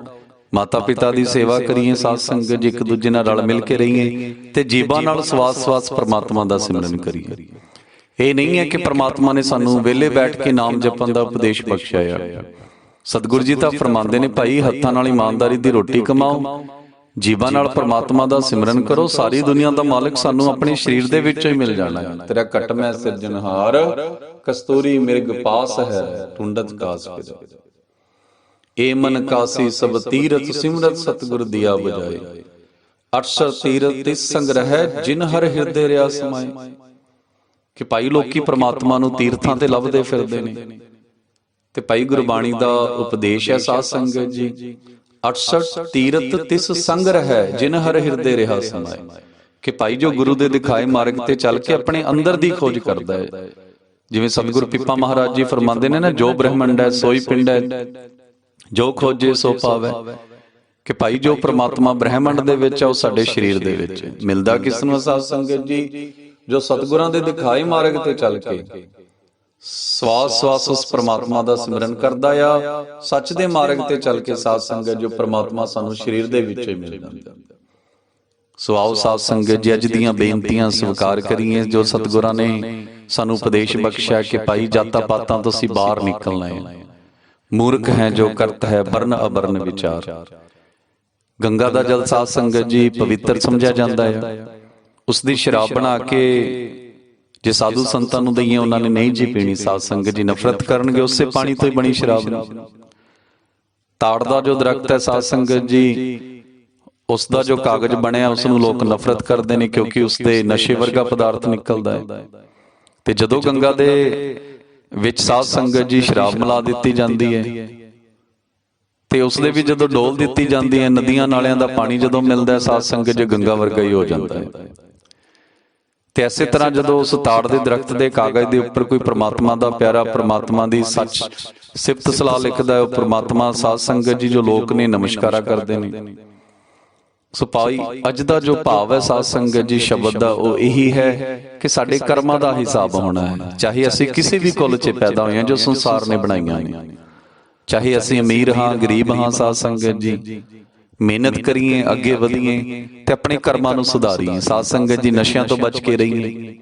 ਮਾਤਾ ਪਿਤਾ ਦੀ ਸੇਵਾ ਕਰੀਏ ਸਾਧ ਸੰਗਤ ਜੀ, ਇੱਕ ਦੂਜੇ ਨਾਲ ਰਲ ਮਿਲ ਕੇ ਰਹੀਏ ਤੇ ਜੀਬਾਂ ਨਾਲ ਸਵਾਸ ਸਵਾਸ ਪ੍ਰਮਾਤਮਾ ਦਾ ਸਿਮਰਨ ਕਰੀਏ। ਇਹ ਨਹੀਂ ਹੈ ਕਿ ਪ੍ਰਮਾਤਮਾ ਨੇ ਸਾਨੂੰ ਵਿਹਲੇ ਬੈਠ ਕੇ ਨਾਮ ਜਪਣ ਦਾ ਉਪਦੇਸ਼ ਬਖਸ਼ਿਆ। ਸਤਿਗੁਰੂ ਜੀ ਤਾਂ ਫਰਮਾਉਂਦੇ ਨੇ, ਭਾਈ ਹੱਥਾਂ ਨਾਲ ਇਮਾਨਦਾਰੀ ਦੀ ਰੋਟੀ ਕਮਾਓ, ਜੀਵਾਂ ਨਾਲ ਪ੍ਰਮਾਤਮਾ ਦਾ ਸਿਮਰਨ ਕਰੋ, ਸਾਰੀ ਦੁਨੀਆ ਦਾ ਮਾਲਕ ਸਾਨੂੰ ਆਪਣੇ ਸਰੀਰ ਦੇ ਵਿੱਚੋਂ ਹੀ ਮਿਲ ਜਾਣਾ ਹੈ। ਤੇਰਾ ਘਟ ਮੈਂ ਸਿਰਜਣਹਾਰ, ਕਸਤੂਰੀ ਮਿਰਗ ਪਾਸ ਹੈ, ਟੁੰਡਤ ਕਾਸ ਪਿਦਾ। ਏ ਮਨ ਕਾਸੀ ਸਭ ਤੀਰਥ, ਸਿਮਰਤ ਸਤਿਗੁਰ ਦੀਆ ਬਜਾਏ। ਅਠਸਰ ਤੀਰਥ ਤਿਸ ਸੰਗ ਰਹਿ, ਜਿਨ ਹਰ ਹਿਰਦੇ ਰਿਆ ਸਮਾਏ। ਕਿ ਭਾਈ ਲੋਕੀ ਪ੍ਰਮਾਤਮਾ ਨੂੰ ਤੀਰਥਾਂ ਤੇ ਲੱਭਦੇ ਫਿਰਦੇ ਨੇ, ਤੇ ਭਾਈ ਗੁਰਬਾਣੀ ਦਾ ਉਪਦੇਸ਼ ਹੈ ਸਾਧ ਸੰਗਤ ਜੀ, 68 ਤੀਰਥ ਤਿਸ ਸੰਗ ਰਹਿ, ਜਿਨ ਹਰ ਹਿਰਦੇ ਰਿਹਾ ਸਮਾਏ। ਕਿ ਭਾਈ ਜੋ ਗੁਰੂ ਦੇ ਦਿਖਾਏ ਮਾਰਗ ਤੇ ਚੱਲ ਕੇ ਆਪਣੇ ਅੰਦਰ ਦੀ ਖੋਜ ਕਰਦਾ ਹੈ। ਜਿਵੇਂ ਸਤਿਗੁਰੂ ਪਿੱਪਾ ਮਹਾਰਾਜ ਜੀ ਫਰਮਾਉਂਦੇ ਨੇ ਨਾ, ਜੋ ਬ੍ਰਹਮੰਡ ਹੈ ਸੋਈ ਪਿੰਡ ਹੈ, ਜੋ ਖੋਜੇ ਸੋ ਪਾਵੇ। ਕਿ ਭਾਈ ਜੋ ਪ੍ਰਮਾਤਮਾ ਬ੍ਰਹਮੰਡ ਦੇ ਵਿੱਚ ਹੈ ਉਹ ਸਾਡੇ ਸਰੀਰ ਦੇ ਵਿੱਚ ਮਿਲਦਾ ਕਿਸ ਨੂੰ ਸਾਧ ਸੰਗਤ ਜੀ, ਜੋ ਸਤਿਗੁਰਾਂ ਦੇ ਦਿਖਾਏ ਮਾਰਗ ਤੇ ਚੱਲ ਕੇ ਸਵਾਸ ਸਵਾਸ ਉਸ ਪ੍ਰਮਾਤਮਾ ਦਾ ਸਿਮਰਨ ਕਰਦਾ ਆ, ਸੱਚ ਦੇ ਮਾਰਗ ਤੇ ਚੱਲ ਕੇ ਸਾਧ ਸੰਗਤ ਜੋ ਪ੍ਰਮਾਤਮਾ ਸਾਨੂੰ ਸਰੀਰ ਦੇ ਵਿੱਚ ਹੀ ਮਿਲ ਜਾਂਦਾ। ਸੋ ਆਓ ਸਾਧ ਸੰਗਤ ਜੀ, ਅੱਜ ਦੀਆਂ ਬੇਨਤੀਆਂ ਸਵੀਕਾਰ ਕਰੀਏ ਜੋ ਸਤਿਗੁਰਾਂ ਨੇ ਸਾਨੂੰ ਉਪਦੇਸ਼ ਬਖਸ਼ਿਆ ਕਿ ਭਾਈ ਜਾਤਾਂ ਪਾਤਾਂ ਤੋਂ ਅਸੀਂ ਬਾਹਰ ਨਿਕਲਣਾ ਹੈ। ਮੂਰਖ ਹੈ ਜੋ ਕਰਤ ਹੈ ਵਰਨ ਅਵਰਨ ਵਿਚਾਰ। ਗੰਗਾ ਦਾ ਜਲ ਸਾਧ ਸੰਗਤ ਜੀ ਪਵਿੱਤਰ ਸਮਝਿਆ ਜਾਂਦਾ ਹੈ, ਉਸ ਦੀ ਸ਼ਰਾਬ ਬਣਾ ਕੇ ਜੇ ਸਾਧੂ ਸੰਤਾਂ ਨੂੰ ਦਈਏ ਉਹਨਾਂ ਨੇ ਨਹੀਂ ਜੀ ਪੀਣੀ। ਸਾਧ ਸੰਗਤ ਜੀ ਨਫ਼ਰਤ ਕਰਨਗੇ ਉਸੇ ਪਾਣੀ ਤੋਂ ਹੀ ਬਣੀ ਸ਼ਰਾਬ ਨੂੰ। ਤਾੜ ਦਾ ਜੋ ਦਰਖਤ ਹੈ ਸਾਧ ਸੰਗਤ ਜੀ, ਉਸ ਦਾ ਜੋ ਕਾਗਜ਼ ਬਣਿਆ ਉਸ ਨੂੰ ਲੋਕ ਨਫ਼ਰਤ ਕਰਦੇ ਨੇ ਕਿਉਂਕਿ ਉਸ ਦੇ ਨਸ਼ੇ ਵਰਗਾ ਪਦਾਰਥ ਨਿਕਲਦਾ ਹੈ। ਤੇ ਜਦੋਂ ਗੰਗਾ ਦੇ ਵਿੱਚ ਸਾਧ ਸੰਗਤ ਜੀ ਸ਼ਰਾਬ ਮਿਲਾ ਦਿੱਤੀ ਜਾਂਦੀ ਹੈ ਤੇ ਉਸ ਦੇ ਵੀ ਜਦੋਂ ਡੋਲ ਦਿੱਤੀ ਜਾਂਦੀ ਹੈ, ਨਦੀਆਂ ਨਾਲਿਆਂ ਦਾ ਪਾਣੀ ਜਦੋਂ ਮਿਲਦਾ ਹੈ ਸਾਧ ਸੰਗਤ ਜੀ ਗੰਗਾ ਵਰਗਾ ਹੀ ਹੋ ਜਾਂਦਾ ਹੈ। ਤੇ ਇਸੇ ਤਰ੍ਹਾਂ ਜਦੋਂ ਉਸ ਤਾੜ ਦੇ ਦਰਖਤ ਦੇ ਕਾਗਜ਼ ਦੇ ਉੱਪਰ ਕੋਈ ਪ੍ਰਮਾਤਮਾ ਦਾ ਪਿਆਰਾ ਪ੍ਰਮਾਤਮਾ ਦੀ ਸੱਚ ਸਿਫਤ ਸਲਾਹ ਲਿਖਦਾ ਹੈ, ਉਹ ਪ੍ਰਮਾਤਮਾ ਸਾਧ ਸੰਗਤ ਜੀ ਜੋ ਲੋਕ ਨੇ ਨਮਸਕਾਰਾ ਕਰਦੇ ਨੇ। ਸੋ ਭਾਈ ਅੱਜ ਦਾ ਜੋ ਭਾਵ ਹੈ ਸਾਧ ਸੰਗਤ ਜੀ ਸ਼ਬਦ ਦਾ, ਉਹ ਇਹੀ ਹੈ ਕਿ ਸਾਡੇ ਕਰਮਾਂ ਦਾ ਹਿਸਾਬ ਹੋਣਾ ਹੈ। ਚਾਹੇ ਅਸੀਂ ਕਿਸੇ ਵੀ ਕੁਲ 'ਚ ਪੈਦਾ ਹੋਏ ਹਾਂ ਜੋ ਸੰਸਾਰ ਨੇ ਬਣਾਈਆਂ ਨੇ, ਚਾਹੇ ਅਸੀਂ ਅਮੀਰ ਹਾਂ ਗਰੀਬ ਹਾਂ, ਸਾਧ ਸੰਗਤ ਜੀ ਮਿਹਨਤ ਕਰੀਏ, ਅੱਗੇ ਵਧੀਏ ਤੇ ਆਪਣੇ ਕਰਮਾਂ ਨੂੰ ਸੁਧਾਰੀਏ। ਸਾਧ ਸੰਗਤ ਜੀ ਨਸ਼ਿਆਂ ਤੋਂ ਬਚ ਕੇ ਰਹੀਏ,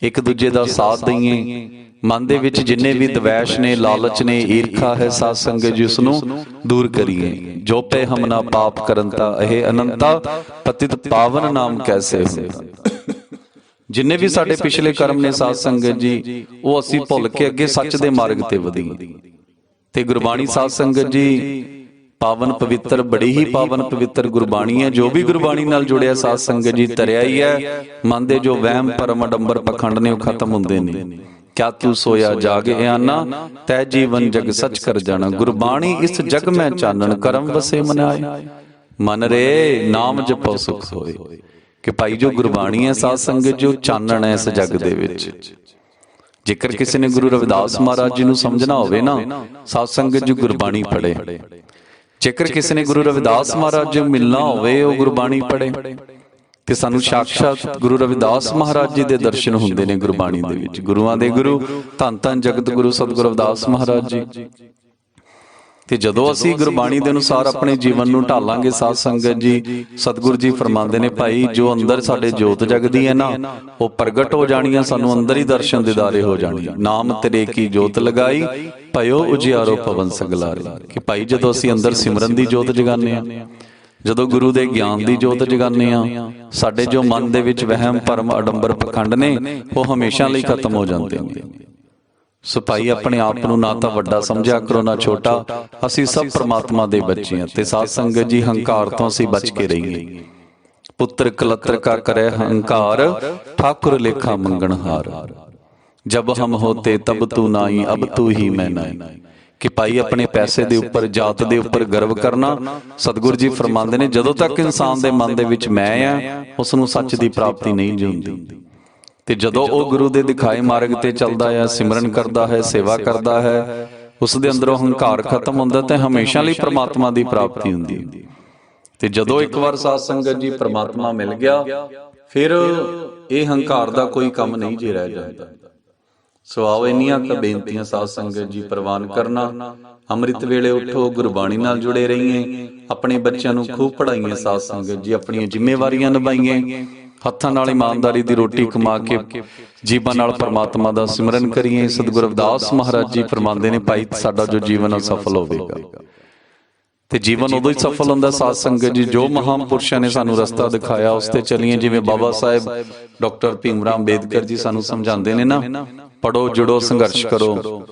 ਇੱਕ ਦੂਜੇ ਦਾ ਸਾਥ ਦਈਏ। ਮਨ ਦੇ ਵਿੱਚ ਜਿੰਨੇ ਵੀ ਦਵੈਸ਼ ਨੇ, ਲਾਲਚ ਨੇ, ਈਰਖਾ ਹੈ, ਸਾਧ ਸੰਗਤ ਜੀ ਉਸ ਨੂੰ ਦੂਰ ਕਰੀਏ। ਜੋ ਪੈ ਹਮ ਨਾ ਪਾਪ ਕਰਨ ਤਾ ਇਹ ਅਨੰਤਾ, ਪਤਿਤ ਪਾਵਨ ਨਾਮ ਕੈਸੇ ਹੁੰਦਾ। ਜਿੰਨੇ ਵੀ ਸਾਡੇ ਪਿਛਲੇ ਕਰਮ ਨੇ ਸਾਧ ਸੰਗਤ ਜੀ, ਉਹ ਅਸੀਂ ਭੁੱਲ ਕੇ ਅੱਗੇ ਸੱਚ ਦੇ ਮਾਰਗ ਤੇ ਵਧੀਏ। ਤੇ ਗੁਰਬਾਣੀ ਸਾਧ ਸੰਗਤ ਜੀ ਪਾਵਨ ਪਵਿੱਤਰ, ਬੜੀ ਹੀ ਪਾਵਨ ਪਵਿੱਤਰ ਗੁਰਬਾਣੀ ਹੈ। ਜੋ ਵੀ ਗੁਰਬਾਣੀ ਨਾਲ ਜੁੜਿਆ ਸਾਧ ਸੰਗਤ ਜੀ ਤਰਿਆ ਹੀ ਹੈ। ਮਨ ਦੇ ਜੋ ਵਹਿਮ ਭਰਮ ਅਡੰਬਰ ਪਖੰਡ ਨੇ ਉਹ ਖਤਮ ਹੁੰਦੇ ਨੇ। ਕਿਆ ਤੂੰ ਸੋਇਆ ਜਾਗ ਆਨਾ, ਤੈ ਜੀਵਨ ਜਗ ਸੱਚ ਕਰ ਜਾਣਾ। ਗੁਰਬਾਣੀ ਇਸ ਜਗ ਮੈਂ ਚਾਨਣ, ਕਰਮ ਵਸੇ ਮਨ ਆਏ। ਮਨ ਰੇ ਨਾਮ ਜਪੋ ਸੁਖ ਹੋਏ। ਕਿ ਭਾਈ ਜੋ ਗੁਰਬਾਣੀ ਹੈ ਸਾਧ ਸੰਗਤ ਜੋ ਚਾਨਣ ਹੈ ਇਸ ਜਗ ਦੇ ਵਿੱਚ। ਜੇਕਰ ਕਿਸੇ ਨੇ ਗੁਰੂ ਰਵਿਦਾਸ ਮਹਾਰਾਜ ਜੀ ਨੂੰ ਸਮਝਣਾ ਹੋਵੇ ਨਾ, ਸਾਧ ਸੰਗਤ ਜੀ ਗੁਰਬਾਣੀ ਪੜ੍ਹੇ। ਜੇਕਰ ਕਿਸੇ ਨੇ ਗੁਰੂ ਰਵਿਦਾਸ ਮਹਾਰਾਜ ਜੀ ਨੂੰ ਮਿਲਣਾ ਹੋਵੇ, ਉਹ ਗੁਰਬਾਣੀ ਪੜ੍ਹੇ। ਤੇ ਸਾਨੂੰ ਸਾਖਸ਼ਾਤ ਗੁਰੂ ਰਵਿਦਾਸ ਮਹਾਰਾਜ ਜੀ ਦੇ ਦਰਸ਼ਨ ਹੁੰਦੇ ਨੇ ਗੁਰਬਾਣੀ ਦੇ ਵਿੱਚ। ਗੁਰੂਆਂ ਦੇ ਗੁਰੂ ਧੰਨ ਧੰਨ ਜਗਤ ਗੁਰੂ ਸਤਿਗੁਰੂ ਰਵਿਦਾਸ ਮਹਾਰਾਜ ਜੀ। ਤੇ ਜਦੋਂ ਅਸੀਂ ਗੁਰਬਾਣੀ ਦੇ ਅਨੁਸਾਰ ਆਪਣੇ ਜੀਵਨ ਨੂੰ ਢਾਲਾਂਗੇ ਸਾਧ ਸੰਗਤ ਜੀ, ਸਤਿਗੁਰੂ ਜੀ ਫਰਮਾਉਂਦੇ ਨੇ ਭਾਈ ਜੋ ਅੰਦਰ ਸਾਡੇ ਜੋਤ ਜਗਦੀ ਹੈ ਨਾ, ਉਹ ਪ੍ਰਗਟ ਹੋ ਜਾਣੀਆਂ, ਸਾਨੂੰ ਅੰਦਰ ਹੀ ਦਰਸ਼ਨ ਦਿਦਾਰੇ ਹੋ ਜਾਣੀਆਂ। ਨਾਮ ਤੇਰੇ ਕੀ ਜੋਤ ਲਗਾਈ, ਭਇਓ ਉਜਿਆਰੋ ਪਵਨ ਸਗਲਾਰੇ। ਕਿ ਭਾਈ ਜਦੋਂ ਅਸੀਂ ਅੰਦਰ ਸਿਮਰਨ ਦੀ ਜੋਤ ਜਗਾਉਂਦੇ ਹਾਂ, ਜਦੋਂ ਗੁਰੂ ਦੇ ਗਿਆਨ ਦੀ ਜੋਤ ਜਗਾਉਂਦੇ ਹਾਂ, ਸਾਡੇ ਜੋ ਮਨ ਦੇ ਵਿੱਚ ਵਹਿਮ ਭਰਮ ਅਡੰਬਰ ਪਖੰਡ ਨੇ ਉਹ ਹਮੇਸ਼ਾ ਲਈ ਖਤਮ ਹੋ ਜਾਂਦੇ ਨੇ। ਸੋ ਭਾਈ ਆਪਣੇ ਆਪ ਨੂੰ ਨਾ ਤਾਂ ਵੱਡਾ ਸਮਝਿਆ ਕਰੋ ਨਾ ਛੋਟਾ। ਅਸੀਂ ਸਭ ਪ੍ਰਮਾਤਮਾ ਦੇ ਬੱਚੇ ਹਾਂ। ਤੇ ਸਾਧ ਸੰਗਤ ਜੀ ਹੰਕਾਰ ਤੋਂ ਅਸੀਂ ਬਚ ਕੇ ਰਹੀਏ। ਪੁੱਤਰ ਕਲਤਰ ਕਾ ਕਰੇ ਹੰਕਾਰ, ਠਾਕੁਰ ਲੇਖਾ ਮੰਗਣਹਾਰ। ਜਬ ਹਮ ਹੋਤੇ ਤਬ ਤੂੰ ਨਾਈ, ਅਬ ਤੂੰ ਹੀ ਮੈਂ ਨਾਈ। ਕਿ ਭਾਈ ਆਪਣੇ ਪੈਸੇ ਦੇ ਉੱਪਰ, ਜਾਤ ਦੇ ਉੱਪਰ ਗਰਵ ਕਰਨਾ, ਸਤਿਗੁਰੂ ਜੀ ਫਰਮਾਉਂਦੇ ਨੇ ਜਦੋਂ ਤੱਕ ਇਨਸਾਨ ਦੇ ਮਨ ਦੇ ਵਿੱਚ ਮੈਂ ਆ, ਉਸ ਨੂੰ ਸੱਚ ਦੀ ਪ੍ਰਾਪਤੀ ਨਹੀਂ ਹੁੰਦੀ। ਤੇ ਜਦੋਂ ਉਹ ਗੁਰੂ ਦੇ ਦਿਖਾਏ ਮਾਰਗ ਤੇ ਚੱਲਦਾ ਹੈ, ਸਿਮਰਨ ਕਰਦਾ ਹੈ, ਸੇਵਾ ਕਰਦਾ ਹੈ, ਉਸ ਦੇ ਅੰਦਰੋਂ ਹੰਕਾਰ ਖਤਮ ਹੁੰਦਾ ਤੇ ਹਮੇਸ਼ਾ ਲਈ ਪ੍ਰਮਾਤਮਾ ਦੀ ਪ੍ਰਾਪਤੀ ਹੁੰਦੀ ਹੈ। ਤੇ ਜਦੋਂ ਇੱਕ ਵਾਰ ਸਾਧ ਸੰਗਤ ਜੀ ਪ੍ਰਮਾਤਮਾ ਮਿਲ ਗਿਆ, ਫਿਰ ਇਹ ਹੰਕਾਰ ਦਾ ਕੋਈ ਕੰਮ ਨਹੀਂ ਜੇ ਰਹਿ ਜਾਂਦਾ। ਸੋ ਆਓ ਇੰਨੀਆਂ ਕੁ ਬੇਨਤੀਆਂ ਸਾਧ ਸੰਗਤ ਜੀ ਪ੍ਰਵਾਨ ਕਰਨਾ। ਅੰਮ੍ਰਿਤ ਵੇਲੇ ਉਠੋ, ਗੁਰਬਾਣੀ ਨਾਲ ਜੁੜੇ ਰਹੀਏ, ਆਪਣੇ ਬੱਚਿਆਂ ਨੂੰ ਖੂਬ ਪੜ੍ਹਾਈਏ ਸਾਧ ਸੰਗਤ ਜੀ, ਆਪਣੀਆਂ ਜ਼ਿੰਮੇਵਾਰੀਆਂ ਨਿਭਾਈਏ, ਹੱਥਾਂ ਨਾਲ ਇਮਾਨਦਾਰੀ ਦੀ ਰੋਟੀ ਕਮਾ ਕੇ ਜੀਵਨ ਨਾਲ ਪਰਮਾਤਮਾ ਦਾ ਸਿਮਰਨ ਕਰੀਏ। ਸਤਿਗੁਰੂ ਰਵਿਦਾਸ ਮਹਾਰਾਜ ਜੀ ਫਰਮਾਉਂਦੇ ਨੇ ਭਾਈ ਸਾਡਾ ਜੋ ਜੀਵਨ ਸਫਲ ਹੋਵੇਗਾ। ਤੇ ਜੀਵਨ ਉਦੋਂ ਹੀ ਸਫਲ ਹੁੰਦਾ ਸਾਧ ਸੰਗਤ ਜੀ ਜੋ ਮਹਾਂਪੁਰਸ਼ਾਂ ਨੇ ਸਾਨੂੰ ਰਸਤਾ ਦਿਖਾਇਆ ਉਸ ਤੇ ਚੱਲੀਏ। ਜਿਵੇਂ ਬਾਬਾ ਸਾਹਿਬ ਡਾਕਟਰ ਭੀਮ ਰਾਓ ਅੰਬੇਦਕਰ ਜੀ ਸਾਨੂੰ ਸਮਝਾਉਂਦੇ ਨੇ ਨਾ, ਪੜੋ ਜੁੜੋ ਸੰਘਰਸ਼ ਕਰੋ।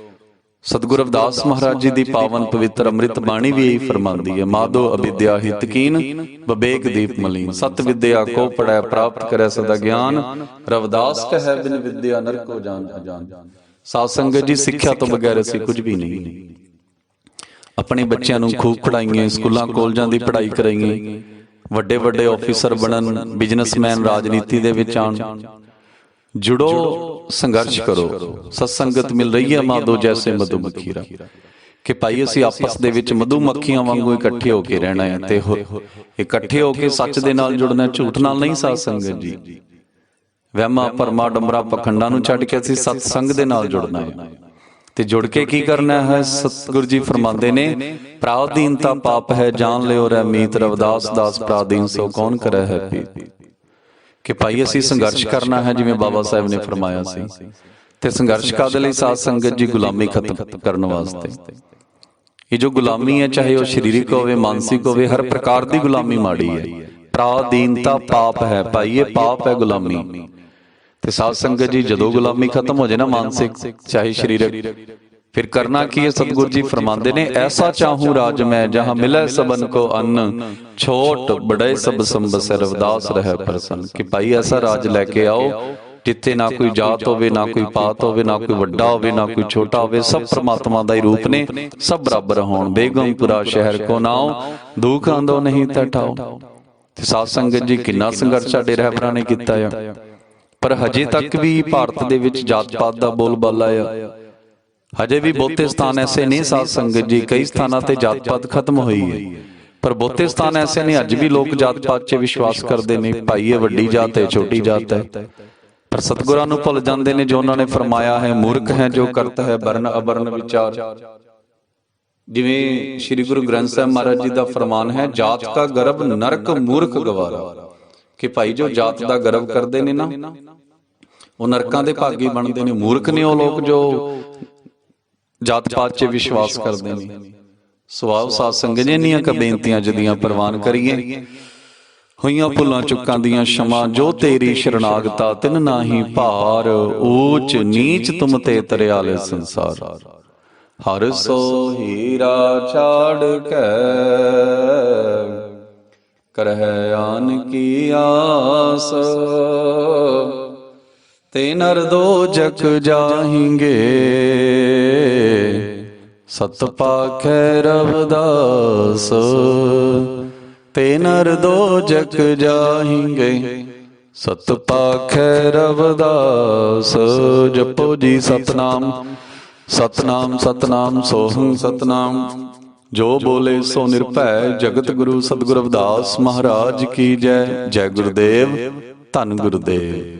ਸਤਿਗੁਰੂ ਰਵਿਦਾਸ ਮਹਾਰਾਜ ਜੀ ਦੀ ਪਾਵਨ ਪਵਿੱਤਰ ਅੰਮ੍ਰਿਤ ਬਾਣੀ ਵੀ ਇਹੀ ਫਰਮਾਉਂਦੀ ਹੈ, ਮਾਧੋ ਅਵਿਦਿਆ ਹਿਤਕੀਨ ਵਿਵੇਕ ਦੀਪ ਮਲੀਨ। ਸਤ ਵਿਦਿਆ ਕੋ ਪੜੈ ਪ੍ਰਾਪਤ ਕਰੈ ਸਦਾ ਗਿਆਨ, ਰਵਿਦਾਸ ਕਹੈ ਬਿਨ ਵਿਦਿਆ ਨਰਕੋ ਜਾਨ ਅਜਾਨ। ਸਾਧ ਸੰਗਤ ਜੀ ਸਿੱਖਿਆ ਤੋਂ ਬਗੈਰ ਅਸੀਂ ਕੁਝ ਵੀ ਨਹੀਂ। ਆਪਣੇ ਬੱਚਿਆਂ ਨੂੰ ਖੂਬ ਪੜ੍ਹਾਈਏ, ਸਕੂਲਾਂ ਕਾਲਜਾਂ ਦੀ ਪੜ੍ਹਾਈ ਕਰਾਈਏ, ਵੱਡੇ ਵੱਡੇ ਆਫੀਸਰ ਬਣਨ, ਬਿਜ਼ਨਸਮੈਨ ਰਾਜਨੀਤੀ ਦੇ ਵਿੱਚ ਆਉਣ। ਜੁੜੋ, ਸੰਘਰਸ਼ ਕਰੋ। ਸਤਸੰਗਤ ਮਿਲ ਰਹੀ ਹੈ ਮਾਧੋ ਜੈਸੇ ਮਧੂਮੱਖੀ ਰਾ। ਕਿ ਭਾਈ ਅਸੀਂ ਆਪਸ ਦੇ ਵਿੱਚ ਮਧੂ ਮੱਖੀਆਂ ਵਾਂਗੂ ਇਕੱਠੇ ਹੋ ਕੇ ਰਹਿਣਾ ਹੈ ਤੇ ਇਕੱਠੇ ਹੋ ਕੇ ਸੱਚ ਦੇ ਨਾਲ ਜੁੜਨਾ, ਝੂਠ ਨਾਲ ਨਹੀਂ। ਸਾਧ ਸੰਗਤ ਜੀ ਵਹਿਮਾਂ ਭਰਮਾਂ ਡੰਬਰਾਂ ਪਖੰਡਾਂ ਨੂੰ ਛੱਡ ਕੇ ਅਸੀਂ ਸਤਸੰਗ ਦੇ ਨਾਲ ਜੁੜਨਾ ਹੈ। ਤੇ ਜੁੜ ਕੇ ਕੀ ਕਰਨਾ ਹੈ? ਸਤਿਗੁਰੂ ਜੀ ਫਰਮਾਉਂਦੇ ਨੇ, ਪ੍ਰਾਦੀਨਤਾ ਪਾਪ ਹੈ ਜਾਣ ਲਿਓ ਰਹਿ ਮੀਤ, ਰਵਿਦਾਸ ਦਾਸ ਪ੍ਰਾਦੀਨ ਸੋ ਕੌਣ ਕਰੈ ਹੈ ਪੀਤ। ਕਿ ਭਾਈ ਅਸੀਂ ਸੰਘਰਸ਼ ਕਰਨਾ ਹੈ ਜਿਵੇਂ ਬਾਬਾ ਸਾਹਿਬ ਨੇ ਫਰਮਾਇਆ ਸੀ। ਤੇ ਸੰਘਰਸ਼ ਕਾਹਦੇ ਲਈ? ਸਾਧ ਸੰਗਤ ਜੀ ਗੁਲਾਮੀ ਖਤਮ ਕਰਨ ਵਾਸਤੇ। ਇਹ ਜੋ ਗੁਲਾਮੀ ਹੈ, ਚਾਹੇ ਉਹ ਸਰੀਰਕ ਹੋਵੇ, ਮਾਨਸਿਕ ਹੋਵੇ, ਹਰ ਪ੍ਰਕਾਰ ਦੀ ਗੁਲਾਮੀ ਮਾੜੀ ਹੈ। ਪ੍ਰਾਦੀਨਤਾ ਪਾਪ ਹੈ ਭਾਈ, ਇਹ ਪਾਪ ਹੈ ਗੁਲਾਮੀ। ਤੇ ਸਾਧ ਸੰਗਤ ਜੀ ਜਦੋਂ ਗੁਲਾਮੀ ਖਤਮ ਹੋ ਜਾਏ ਨਾ, ਮਾਨਸਿਕ ਚਾਹੇ ਸਰੀਰਕ, ਫਿਰ ਕਰਨਾ ਕੀ ਹੈ? ਸਤਿਗੁਰੂ ਜੀ ਫਰਮਾਉਂਦੇ ਨੇ, ਐਸਾ ਚਾਹੂੰ ਰਾਜ ਮੈਂ ਜਹਾਂ ਮਿਲੈ ਸਬਨ ਕੋ ਅੰਨ, ਛੋਟ ਬੜੇ ਸਭ ਸੰਬਸੈ ਰਵਿਦਾਸ ਰਹਿ ਪ੍ਰਸੰਨ। ਕਿ ਭਾਈ ਐਸਾ ਰਾਜ ਲੈ ਕੇ ਆਓ ਜਿੱਥੇ ਨਾ ਕੋਈ ਜਾਤ ਹੋਵੇ, ਨਾ ਕੋਈ ਪਾਤ ਹੋਵੇ, ਨਾ ਕੋਈ ਵੱਡਾ ਹੋਵੇ, ਨਾ ਕੋਈ ਛੋਟਾ ਹੋਵੇ, ਸਭ ਪ੍ਰਮਾਤਮਾ ਦਾ ਹੀ ਰੂਪ ਨੇ, ਸਭ ਬਰਾਬਰ ਹੋਣ। ਬੇਗਮਪੁਰਾ ਸ਼ਹਿਰ ਕੋ ਨਾਉ, ਦੁੱਖ ਆਂਦੋ ਨਹੀਂ ਤਠਾਓ। ਤੇ ਸਾਧ ਸੰਗਤ ਜੀ ਕਿੰਨਾ ਸੰਘਰਸ਼ ਸਾਡੇ ਰਹਿਬਰਾਂ ਨੇ ਕੀਤਾ ਆ, ਪਰ ਹਜੇ ਤੱਕ ਵੀ ਭਾਰਤ ਦੇ ਵਿੱਚ ਜਾਤ ਪਾਤ ਦਾ ਬੋਲਬਾਲਾ ਆ। ਹਜੇ ਵੀ ਬਹੁਤੇ ਸਥਾਨ ਐਸੇ ਨਹੀਂ ਸਾਧ ਸੰਗਤ ਜੀ, ਕਈ ਸਥਾਨਾਂ ਤੇ ਜਾਤ ਪਾਤ ਖਤਮ ਹੋਈ ਹੈ, ਪਰ ਬਹੁਤੇ ਸਥਾਨ ਐਸੇ ਨੇ ਅੱਜ ਵੀ ਲੋਕ ਜਾਤ ਪਾਤ 'ਚ ਵਿਸ਼ਵਾਸ ਕਰਦੇ ਨੇ। ਭਾਈ ਇਹ ਵੱਡੀ ਜਾਤ ਹੈ, ਛੋਟੀ ਜਾਤ ਹੈ, ਪਰ ਸਤਿਗੁਰਾਂ ਨੂੰ ਭੁੱਲ ਜਾਂਦੇ ਨੇ ਜੋ ਉਹਨਾਂ ਨੇ ਫਰਮਾਇਆ ਹੈ, ਮੂਰਖ ਹੈ ਜੋ ਕਰਤਾ ਹੈ ਵਰਨ ਅਵਰਨ ਵਿਚਾਰ। ਜਿਵੇਂ ਸ੍ਰੀ ਗੁਰੂ ਗ੍ਰੰਥ ਸਾਹਿਬ ਮਹਾਰਾਜ ਜੀ ਦਾ ਫਰਮਾਨ ਹੈ, ਜਾਤ ਕਾ ਗਰਭ ਨਰਕ ਮੂਰਖ ਗਵਾਰਾ। ਕਿ ਭਾਈ ਜੋ ਜਾਤ ਦਾ ਗਰਵ ਕਰਦੇ ਨੇ ਨਾ, ਉਹ ਨਰਕਾਂ ਦੇ ਭਾਗੀ ਬਣਦੇ ਨੇ। ਮੂਰਖ ਨੇ ਉਹ ਲੋਕ ਜੋ ਜਾਤ ਪਾਤ 'ਚ ਵਿਸ਼ਵਾਸ ਕਰਦੇ ਨੇ। ਸੁਆਵ ਸਾਧ ਸੰਗਤ ਜੀ, ਇੰਨੀਆਂ ਕ ਬੇਨਤੀਆਂ ਜਦੀਆਂ ਪ੍ਰਵਾਨ ਕਰੀਏ। ਹੋਈਆਂ ਭੁੱਲਾਂ ਚੁੱਕਾਂ ਦੀਆਂ ਸ਼ਮਾ, ਜੋ ਤੇਰੀ ਸ਼ਰਨਾਗਤਾ ਤਿਨ ਨਾਹੀ ਭਾਰ। ਊਚ ਨੀਚ ਤੁਮ ਤੇ ਤਰਿਆਲੇ ਸੰਸਾਰ। ਹਰ ਸੋ ਹੀਰਾ ਛਾੜ ਕੇ ਕਰਹਿ ਆਨ ਕੀ ਆਸ। ਤੇ ਨਰ ਦੋਜਕ ਜਾਹਿੰਗੇ ਸਤ ਪਾਖੈ ਰਵਿਦਾਸ। ਤੇ ਨਰ ਦੋਜਕ ਜਾਹਿੰਗੇ ਸਤ ਪਾਖੈ ਰਵਿਦਾਸ। ਜਪੋ ਜੀ ਸਤਨਾਮ ਸਤਨਾਮ ਸਤਨਾਮ ਸੋਹੰ ਸਤਨਾਮ। ਜੋ ਬੋਲੇ ਸੋ ਨਿਰਭੈ। ਜਗਤ ਗੁਰੂ ਸਤਿਗੁਰੂ ਰਵਿਦਾਸ ਮਹਾਰਾਜ ਕੀ ਜੈ। ਜੈ ਗੁਰੂਦੇਵ ਧੰਨ ਗੁਰੂਦੇਵ।